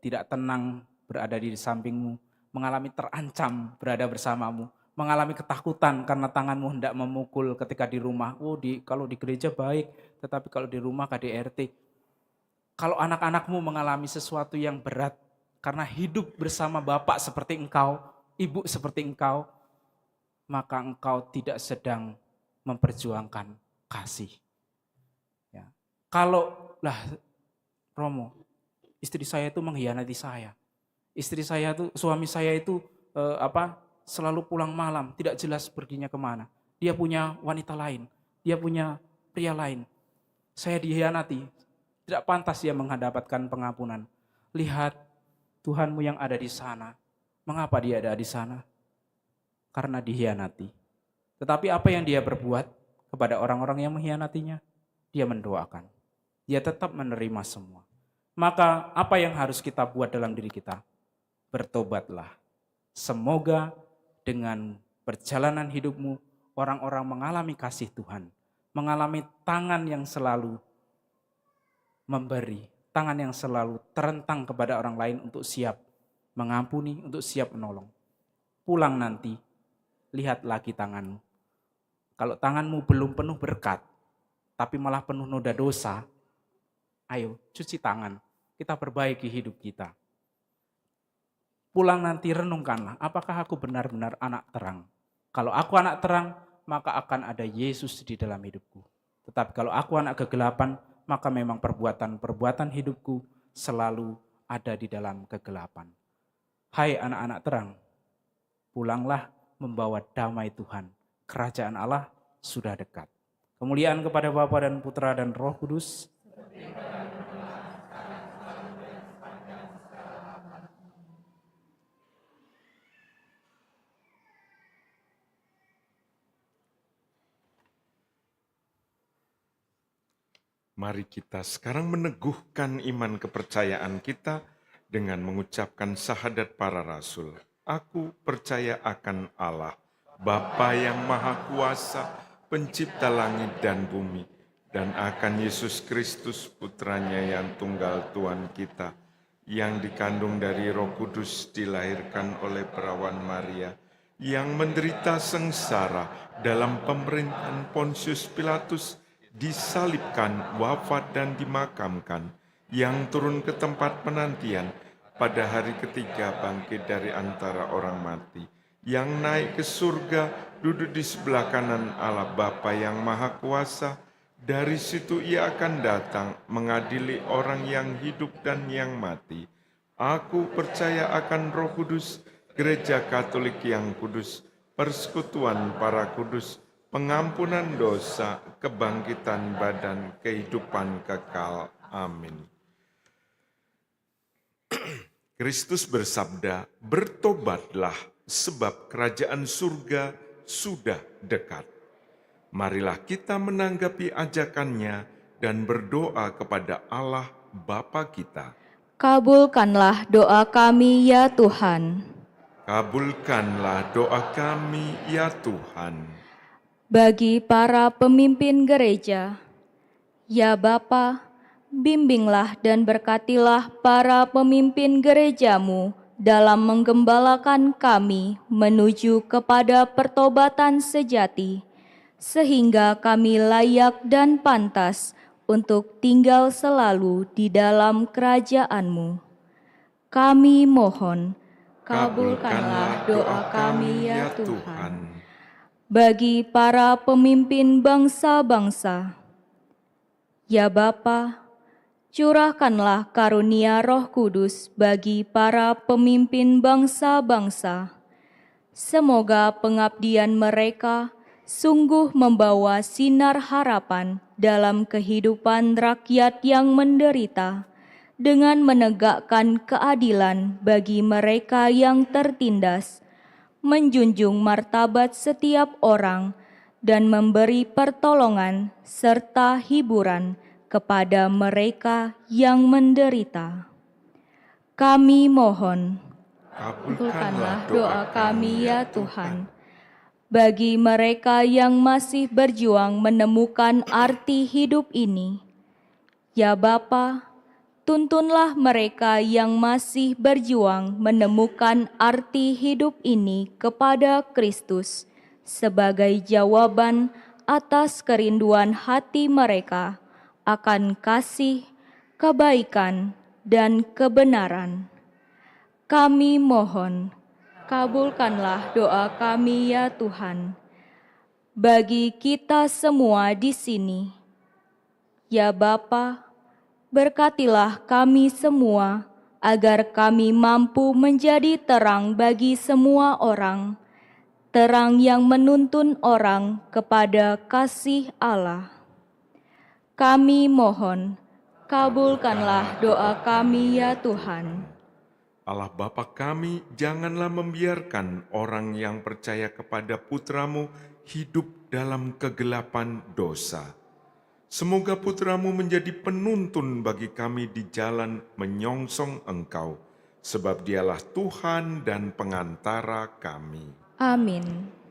tidak tenang berada di sampingmu, mengalami terancam berada bersamamu, mengalami ketakutan karena tanganmu hendak memukul ketika di rumah. Kalau di gereja baik, tetapi kalau di rumah KDRT. Kalau anak-anakmu mengalami sesuatu yang berat karena hidup bersama bapak seperti engkau, ibu seperti engkau, maka engkau tidak sedang memperjuangkan kasih. Ya. Kalau Romo, istri saya itu mengkhianati saya. Suami saya itu selalu pulang malam, tidak jelas perginya kemana. Dia punya wanita lain, dia punya pria lain. Saya dikhianati, tidak pantas dia mendapatkan pengampunan. Lihat Tuhanmu yang ada di sana. Mengapa dia ada di sana? Karena dikhianati. Tetapi apa yang dia berbuat kepada orang-orang yang mengkhianatinya? Dia mendoakan. Dia tetap menerima semua. Maka apa yang harus kita buat dalam diri kita? Bertobatlah. Semoga dengan perjalanan hidupmu, orang-orang mengalami kasih Tuhan. Mengalami tangan yang selalu memberi. Tangan yang selalu terentang kepada orang lain untuk siap mengampuni, untuk siap menolong. Pulang nanti, lihat lagi tanganmu. Kalau tanganmu belum penuh berkat, tapi malah penuh noda dosa, ayo cuci tangan, kita perbaiki hidup kita. Pulang nanti renungkanlah, apakah aku benar-benar anak terang? Kalau aku anak terang, maka akan ada Yesus di dalam hidupku. Tetapi kalau aku anak kegelapan, maka memang perbuatan hidupku selalu ada di dalam kegelapan. Hai anak-anak terang, pulanglah membawa damai Tuhan. Kerajaan Allah sudah dekat. Kemuliaan kepada Bapa dan Putra dan Roh Kudus. Mari kita sekarang meneguhkan iman kepercayaan kita dengan mengucapkan syahadat para rasul. Aku percaya akan Allah, Bapa yang Maha Kuasa, pencipta langit dan bumi, dan akan Yesus Kristus, putranya yang tunggal Tuhan kita, yang dikandung dari Roh Kudus, dilahirkan oleh perawan Maria, yang menderita sengsara dalam pemerintahan Pontius Pilatus, disalibkan, wafat dan dimakamkan, yang turun ke tempat penantian, pada hari ketiga bangkit dari antara orang mati, yang naik ke surga, duduk di sebelah kanan Allah Bapa yang Maha Kuasa. Dari situ ia akan datang mengadili orang yang hidup dan yang mati. Aku percaya akan Roh Kudus, Gereja Katolik yang kudus, persekutuan para kudus, pengampunan dosa, kebangkitan badan, kehidupan kekal. Amin. Kristus bersabda, bertobatlah sebab kerajaan surga sudah dekat. Marilah kita menanggapi ajakannya dan berdoa kepada Allah Bapa kita. Kabulkanlah doa kami ya Tuhan. Kabulkanlah doa kami ya Tuhan. Bagi para pemimpin gereja, ya Bapa, bimbinglah dan berkatilah para pemimpin gerejamu dalam menggembalakan kami menuju kepada pertobatan sejati, sehingga kami layak dan pantas untuk tinggal selalu di dalam kerajaan-Mu. Kami mohon, kabulkanlah doa kami ya Tuhan. Bagi para pemimpin bangsa-bangsa, ya Bapa, curahkanlah karunia Roh Kudus bagi para pemimpin bangsa-bangsa. Semoga pengabdian mereka sungguh membawa sinar harapan dalam kehidupan rakyat yang menderita, dengan menegakkan keadilan bagi mereka yang tertindas, menjunjung martabat setiap orang, dan memberi pertolongan serta hiburan kepada mereka yang menderita. Kami mohon, kabulkanlah doa kami ya Tuhan. Bagi mereka yang masih berjuang menemukan arti hidup ini, ya Bapa, tuntunlah mereka yang masih berjuang menemukan arti hidup ini kepada Kristus sebagai jawaban atas kerinduan hati mereka akan kasih, kebaikan, dan kebenaran. Kami mohon, kabulkanlah doa kami ya Tuhan. Bagi kita semua di sini, ya Bapa, berkatilah kami semua agar kami mampu menjadi terang bagi semua orang, terang yang menuntun orang kepada kasih Allah. Kami mohon, kabulkanlah doa kami ya Tuhan. Allah Bapa kami, janganlah membiarkan orang yang percaya kepada Putra-Mu hidup dalam kegelapan dosa. Semoga Putra-Mu menjadi penuntun bagi kami di jalan menyongsong Engkau, sebab Dialah Tuhan dan pengantara kami. Amin.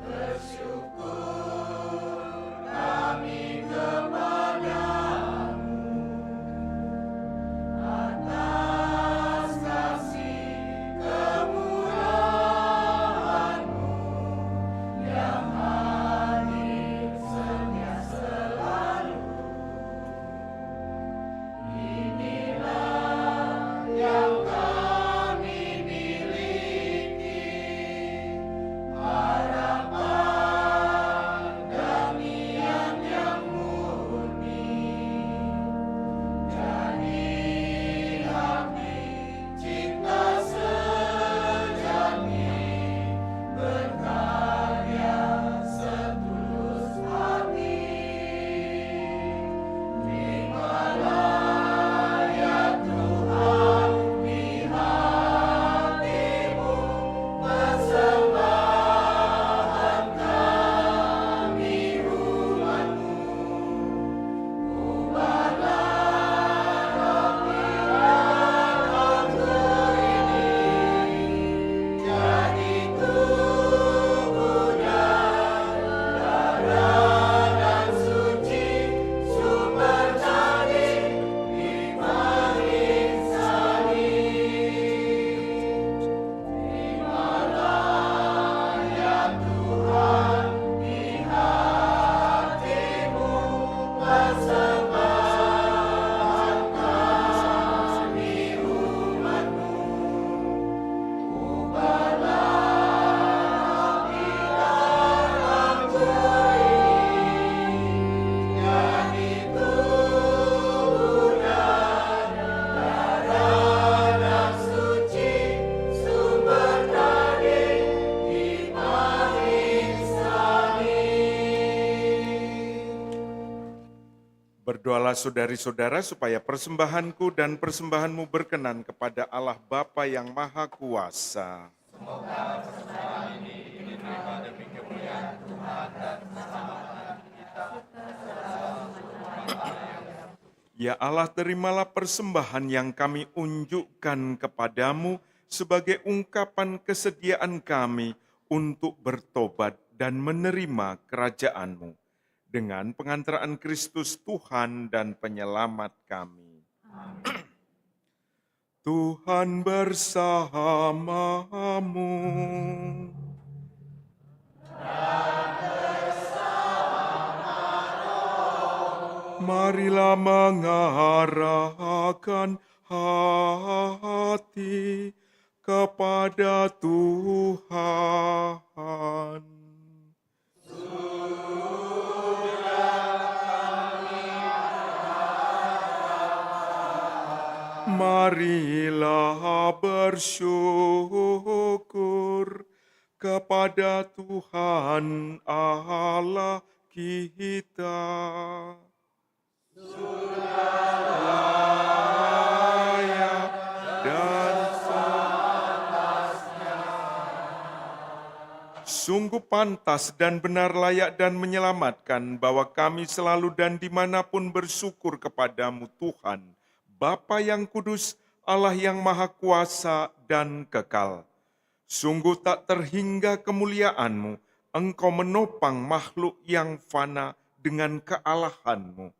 Bersyukur Berdoalah saudari-saudara supaya persembahanku dan persembahanmu berkenan kepada Allah Bapa yang Maha Kuasa. Ya Allah, terimalah persembahan yang kami unjukkan kepadamu sebagai ungkapan kesediaan kami untuk bertobat dan menerima kerajaan-Mu. Dengan pengantaraan Kristus Tuhan dan Penyelamat kami. Tuhan bersamamu. Marilah mengarahkan hati kepada Tuhan. Marilah bersyukur kepada Tuhan Allah kita. Layak dan sungguh pantas dan benar, layak dan menyelamatkan bahwa kami selalu dan dimanapun bersyukur kepadamu Tuhan, Bapa yang kudus, Allah yang maha kuasa dan kekal. Sungguh tak terhingga kemuliaan-Mu, Engkau menopang makhluk yang fana dengan kealahan-Mu,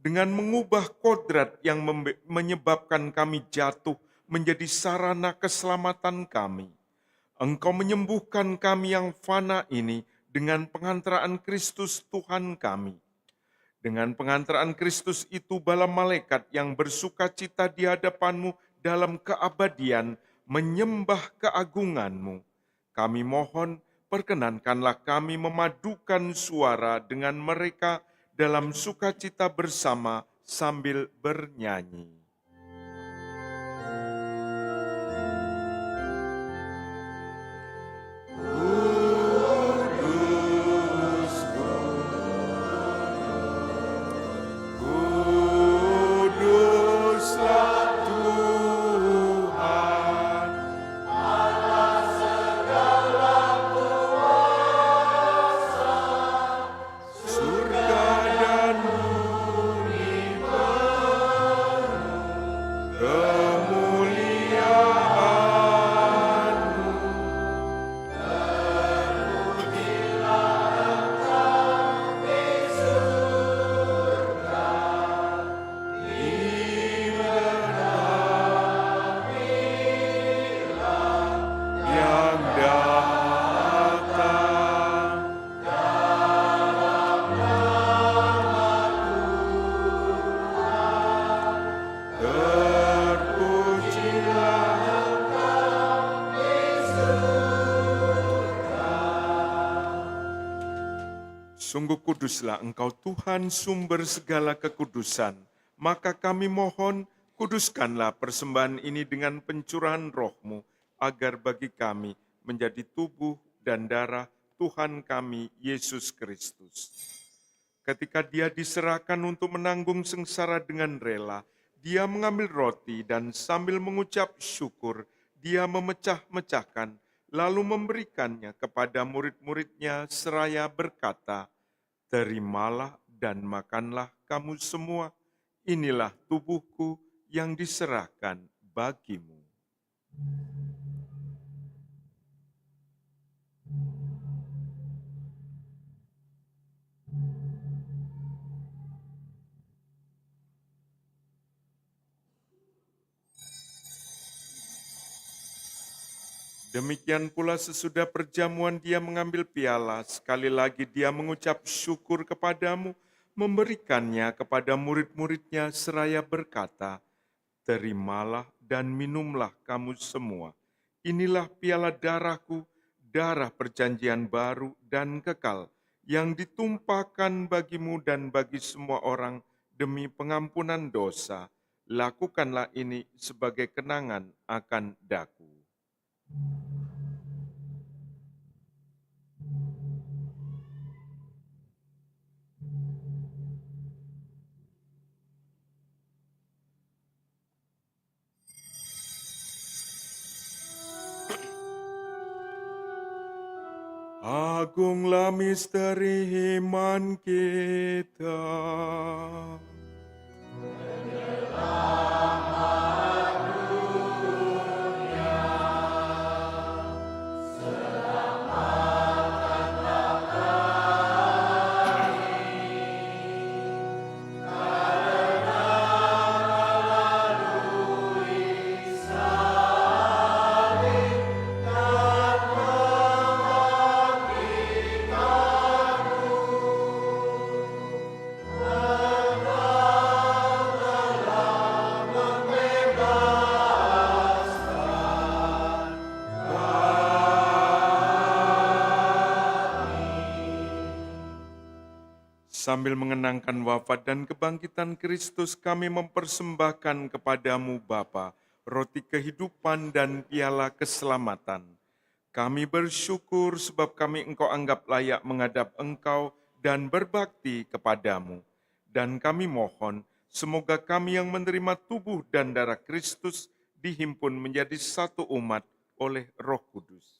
dengan mengubah kodrat yang menyebabkan kami jatuh menjadi sarana keselamatan kami. Engkau menyembuhkan kami yang fana ini dengan pengantaraan Kristus Tuhan kami. Dengan pengantaraan Kristus itu, bala malaikat yang bersukacita di hadapan-Mu dalam keabadian menyembah keagungan-Mu. Kami mohon, perkenankanlah kami memadukan suara dengan mereka dalam sukacita bersama sambil bernyanyi. Sungguh kuduslah Engkau Tuhan, sumber segala kekudusan. Maka kami mohon, kuduskanlah persembahan ini dengan pencurahan Roh-Mu, agar bagi kami menjadi tubuh dan darah Tuhan kami, Yesus Kristus. Ketika Dia diserahkan untuk menanggung sengsara dengan rela, Dia mengambil roti dan sambil mengucap syukur, Dia memecah-mecahkan, lalu memberikannya kepada murid-murid-Nya seraya berkata, "Terimalah dan makanlah kamu semua, inilah tubuhku yang diserahkan bagimu." Demikian pula sesudah perjamuan Dia mengambil piala, sekali lagi Dia mengucap syukur kepadamu, memberikannya kepada murid-murid-Nya seraya berkata, "Terimalah dan minumlah kamu semua. Inilah piala darahku, darah perjanjian baru dan kekal, yang ditumpahkan bagimu dan bagi semua orang demi pengampunan dosa. Lakukanlah ini sebagai kenangan akan daku." Agunglah misteri iman kita. Sambil mengenangkan wafat dan kebangkitan Kristus, kami mempersembahkan kepadamu Bapa, roti kehidupan dan piala keselamatan. Kami bersyukur sebab kami Engkau anggap layak menghadap Engkau dan berbakti kepadamu. Dan kami mohon, semoga kami yang menerima tubuh dan darah Kristus dihimpun menjadi satu umat oleh Roh Kudus.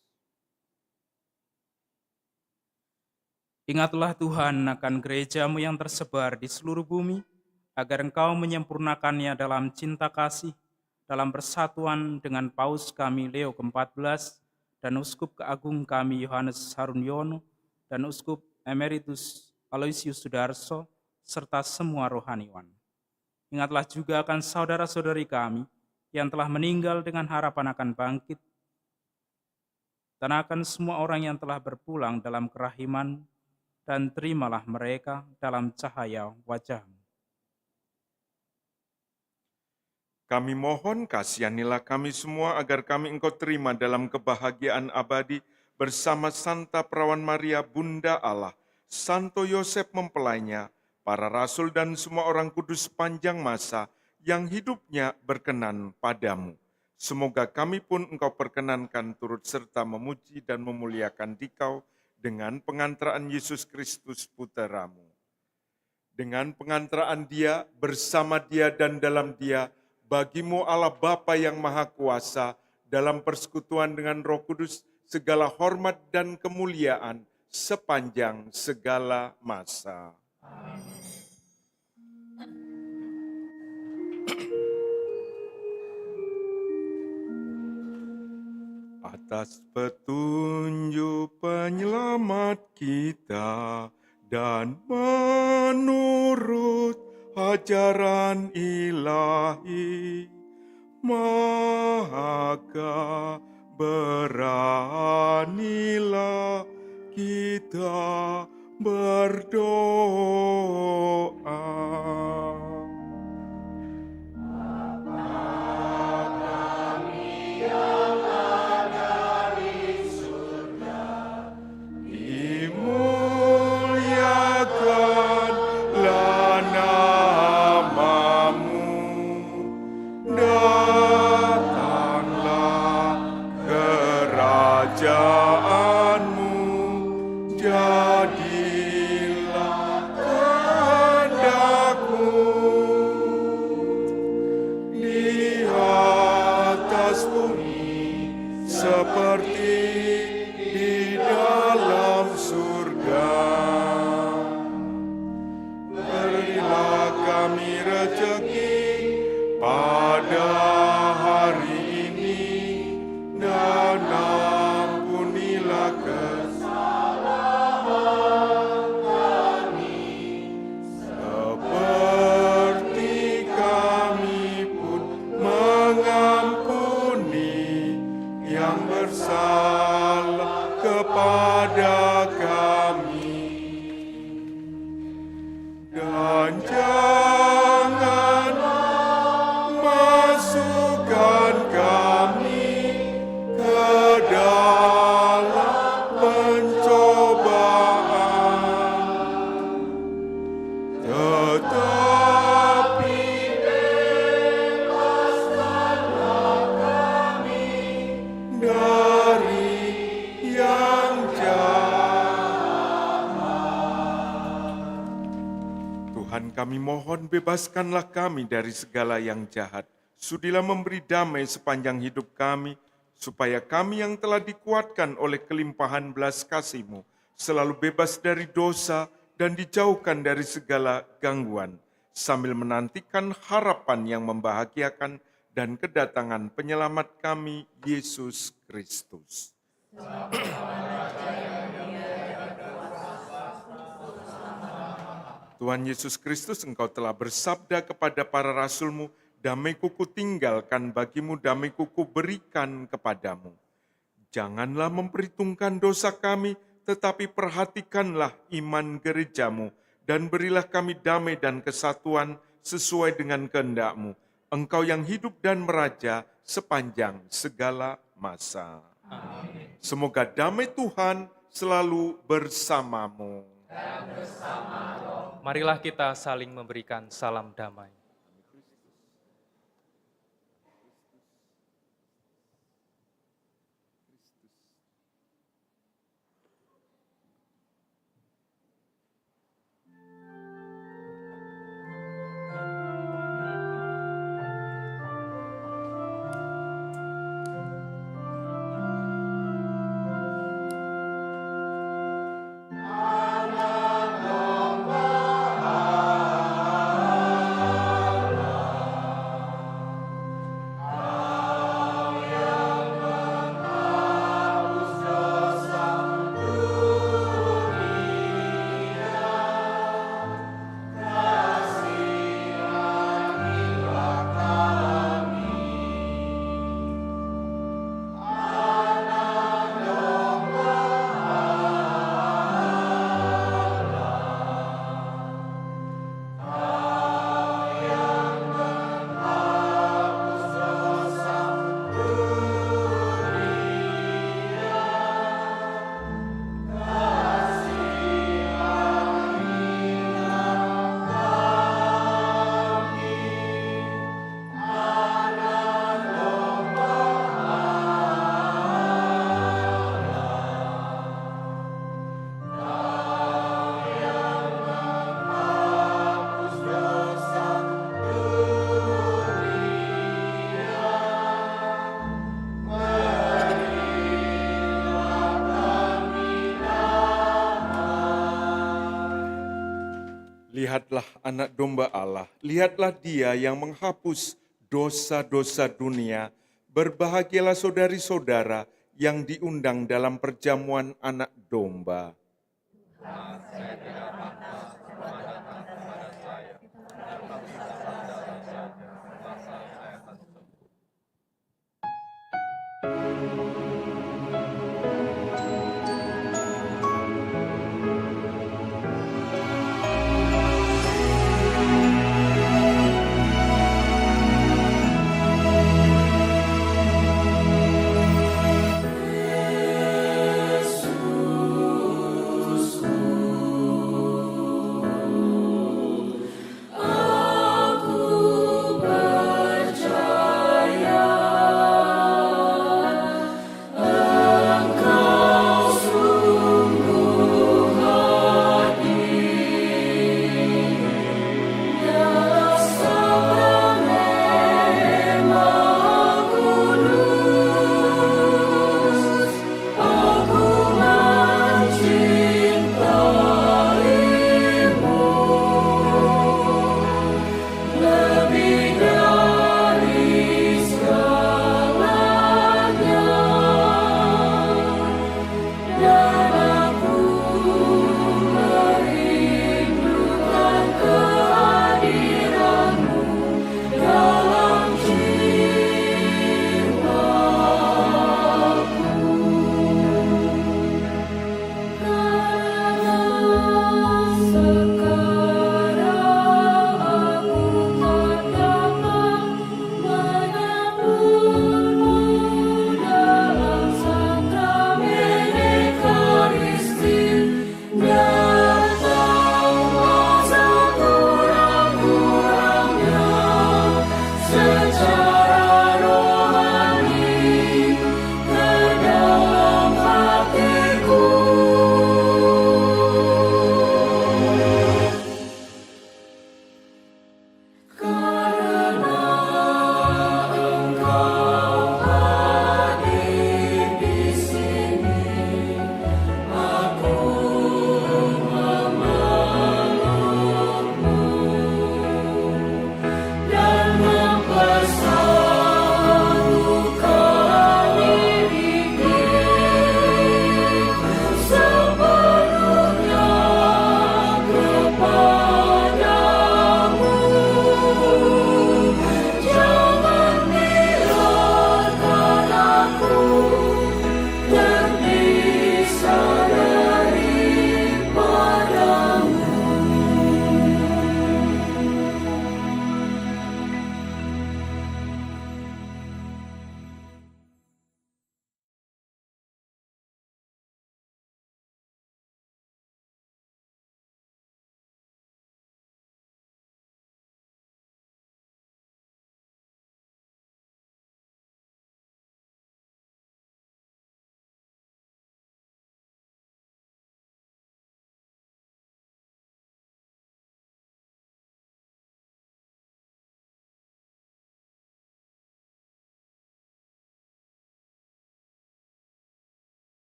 Ingatlah Tuhan akan gereja-Mu yang tersebar di seluruh bumi, agar Engkau menyempurnakannya dalam cinta kasih, dalam persatuan dengan Paus kami Leo ke-14, dan Uskup Keagung kami Yohanes Harun Yono, dan Uskup Emeritus Aloysius Sudarso, serta semua rohaniwan. Ingatlah juga akan saudara-saudari kami yang telah meninggal dengan harapan akan bangkit, dan akan semua orang yang telah berpulang dalam kerahiman, dan terimalah mereka dalam cahaya wajah-Mu. Kami mohon kasihanilah kami semua agar kami Engkau terima dalam kebahagiaan abadi bersama Santa Perawan Maria Bunda Allah, Santo Yosef mempelainya, para rasul dan semua orang kudus sepanjang masa yang hidupnya berkenan padamu. Semoga kami pun Engkau perkenankan turut serta memuji dan memuliakan Dikau dengan pengantaraan Yesus Kristus Puteramu. Dengan pengantaraan Dia, bersama Dia dan dalam Dia, bagimu Allah Bapa yang Maha Kuasa, dalam persekutuan dengan Roh Kudus, segala hormat dan kemuliaan sepanjang segala masa. Atas petunjuk penyelamat kita dan menurut ajaran ilahi, maka beranilah kita berdoa. Dimuliakanlah namamu, datanglah kerajaanmu, jadilah kehendakmu di atas bumi seperti di dalam surga. Berilah kami rezeki pada hari ini, dan ampunilah kesalahan kami, seperti kami pun mengampuni yang bersalah kepada kami. Dan jangan masukkan kami ke dalam pencobaan, tetapi bebaskanlah kami dari yang jahat. Tuhan, kami mohon bebaskanlah kami dari segala yang jahat. Sudilah memberi damai sepanjang hidup kami, supaya kami yang telah dikuatkan oleh kelimpahan belas kasih-Mu selalu bebas dari dosa dan dijauhkan dari segala gangguan, sambil menantikan harapan yang membahagiakan dan kedatangan penyelamat kami, Yesus Kristus. Tuhan Yesus Kristus, Engkau telah bersabda kepada para rasul-Mu, damai-Ku kutinggalkan bagimu, damai-Ku kuberikan kepadamu. Janganlah memperhitungkan dosa kami, tetapi perhatikanlah iman gereja-Mu, dan berilah kami damai dan kesatuan sesuai dengan kehendak-Mu. Engkau yang hidup dan meraja sepanjang segala masa. Amin. Semoga damai Tuhan selalu bersamamu. Marilah kita saling memberikan salam damai. Lihatlah anak domba Allah, lihatlah Dia yang menghapus dosa-dosa dunia. Berbahagialah saudari-saudara yang diundang dalam perjamuan anak domba.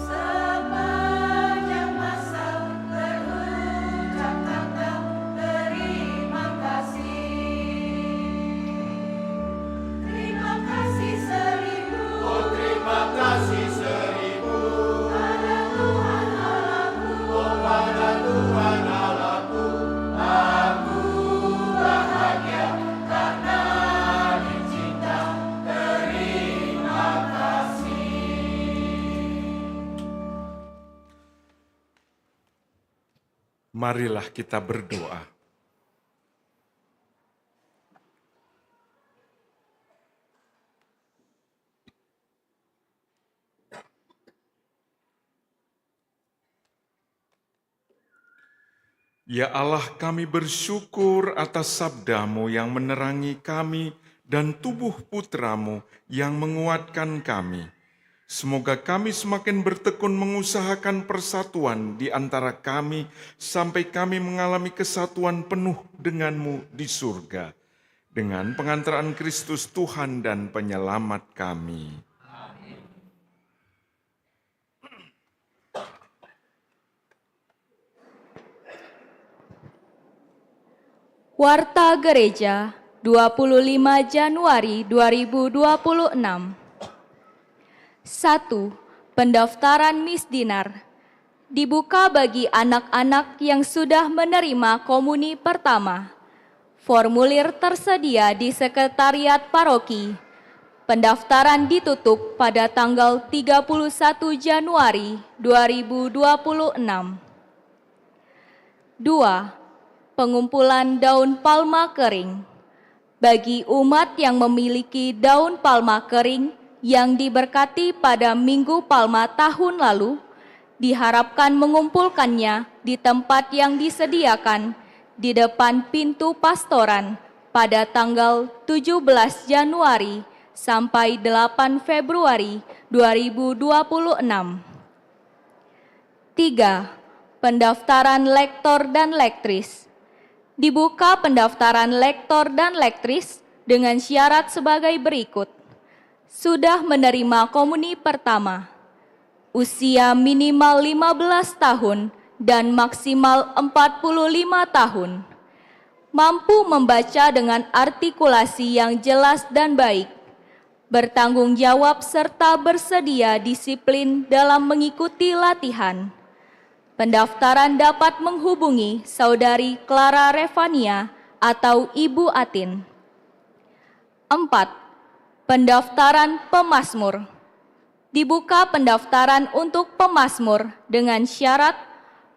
Sepanjang masa berucap kata terima kasih. Terima kasih seribu. Oh, terima kasih seribu. Pada Tuhan Allahku. Oh, pada Tuhan Allahku. Aku bahagia karena dicinta. Terima kasih. Marilah kita berdoa. Ya Allah, kami bersyukur atas sabda-Mu yang menerangi kami dan tubuh putra-Mu yang menguatkan kami. Semoga kami semakin bertekun mengusahakan persatuan di antara kami sampai kami mengalami kesatuan penuh dengan-Mu di surga. Dengan pengantaran Kristus Tuhan dan Penyelamat kami. Warta Gereja 25 Januari 2026. 1. Pendaftaran misdinar dibuka bagi anak-anak yang sudah menerima komuni pertama. Formulir tersedia di sekretariat paroki. Pendaftaran ditutup pada tanggal 31 Januari 2026. 2. Pengumpulan daun palma kering. Bagi umat yang memiliki daun palma kering yang diberkati pada Minggu Palma tahun lalu, diharapkan mengumpulkannya di tempat yang disediakan di depan pintu pastoran pada tanggal 17 Januari sampai 8 Februari 2026. 3. Pendaftaran lektor dan lektris. Dibuka pendaftaran lektor dan lektris dengan syarat sebagai berikut. Sudah menerima komuni pertama, usia minimal 15 tahun dan maksimal 45 tahun, mampu membaca dengan artikulasi yang jelas dan baik, bertanggung jawab serta bersedia disiplin dalam mengikuti latihan. Pendaftaran dapat menghubungi Saudari Clara Revania atau Ibu Atin. 4. Pendaftaran pemazmur. Dibuka pendaftaran untuk pemazmur dengan syarat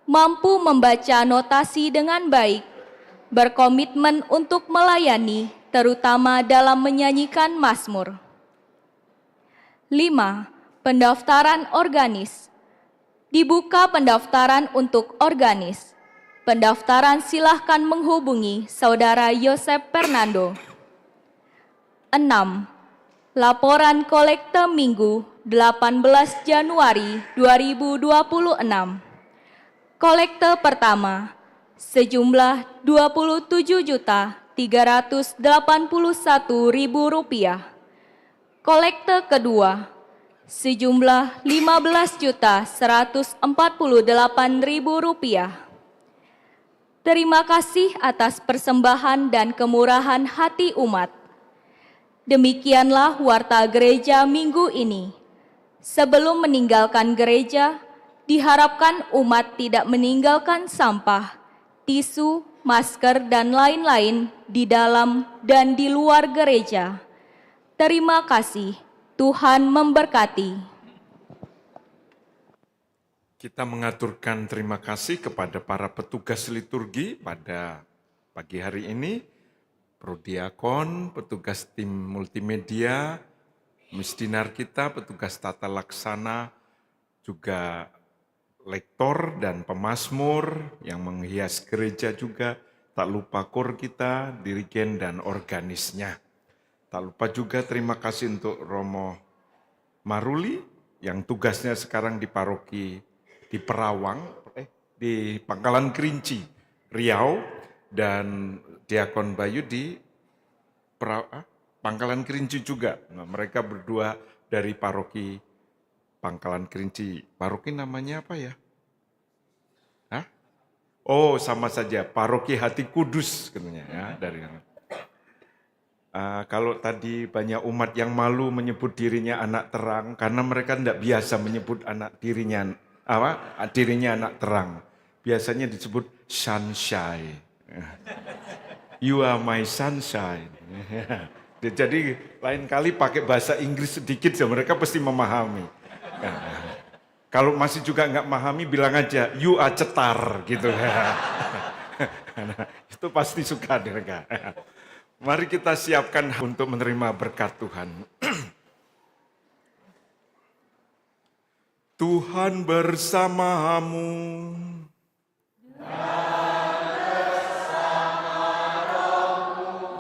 mampu membaca notasi dengan baik, berkomitmen untuk melayani, terutama dalam menyanyikan mazmur. 5. Pendaftaran organis. Dibuka pendaftaran untuk organis. Pendaftaran silahkan menghubungi Saudara Yosep Fernando. 6. Laporan kolekte Minggu 18 Januari 2026. Kolekte pertama sejumlah Rp27.381.000. Kolekte kedua sejumlah Rp15.148.000. Terima kasih atas persembahan dan kemurahan hati umat. Demikianlah warta gereja minggu ini. Sebelum meninggalkan gereja, diharapkan umat tidak meninggalkan sampah, tisu, masker, dan lain-lain di dalam dan di luar gereja. Terima kasih. Tuhan memberkati. Kita mengaturkan terima kasih kepada para petugas liturgi pada pagi hari ini, prodiakon, petugas tim multimedia, misdinar kita, petugas tata laksana, juga lektor dan pemazmur yang menghias gereja juga, Tak lupa kor kita, dirigen dan organisnya. Tak lupa juga terima kasih untuk Romo Maruli yang tugasnya sekarang di paroki di Perawang, di Pangkalan Kerinci, Riau, dan Diakon Bayu di Pangkalan Kerinci juga. Nah, mereka berdua dari paroki Pangkalan Kerinci. Paroki namanya apa ya? Hah? Oh, sama saja, Paroki Hati Kudus katanya ya dari kalau tadi banyak umat yang malu menyebut dirinya anak terang karena mereka tidak biasa menyebut dirinya anak terang. Biasanya disebut sunshine. You are my sunshine. Jadi lain kali pakai bahasa Inggris sedikit ya mereka pasti memahami. Kalau masih juga nggak memahami bilang aja you are cetar gitu. Itu pasti suka mereka. Mari kita siapkan untuk menerima berkat Tuhan. Tuhan bersamamu.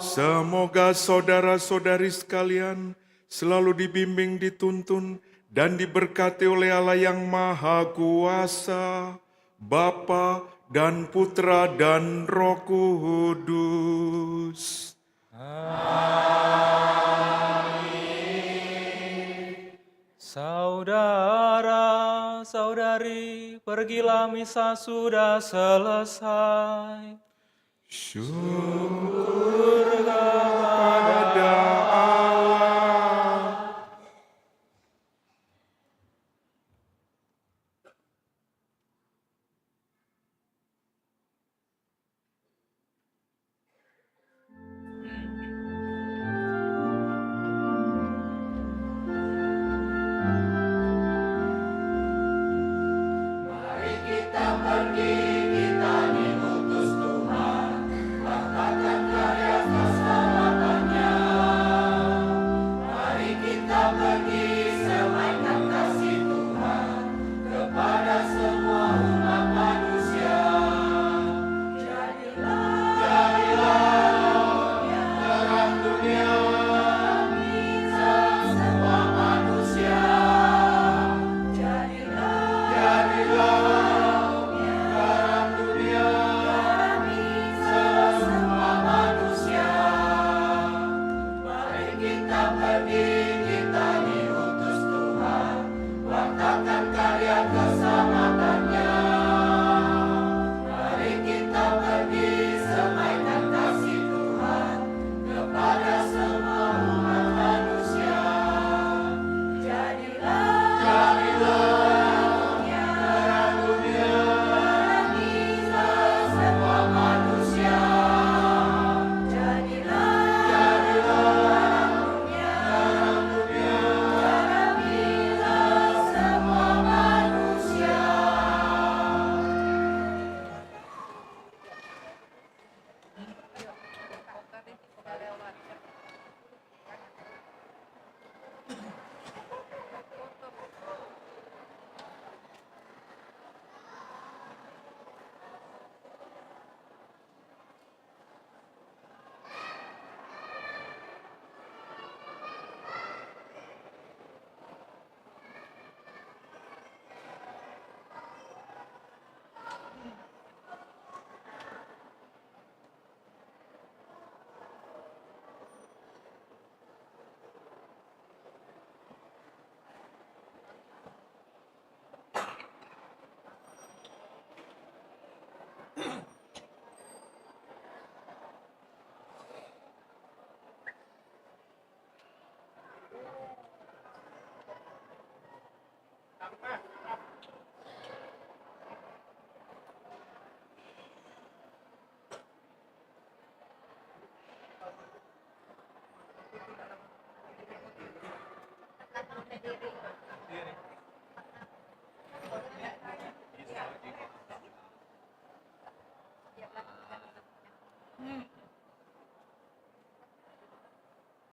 Semoga saudara-saudari sekalian selalu dibimbing, dituntun, dan diberkati oleh Allah yang Maha Kuasa, Bapa dan Putra dan Roh Kudus. Amin. Saudara-saudari, pergilah misa sudah selesai. Syukur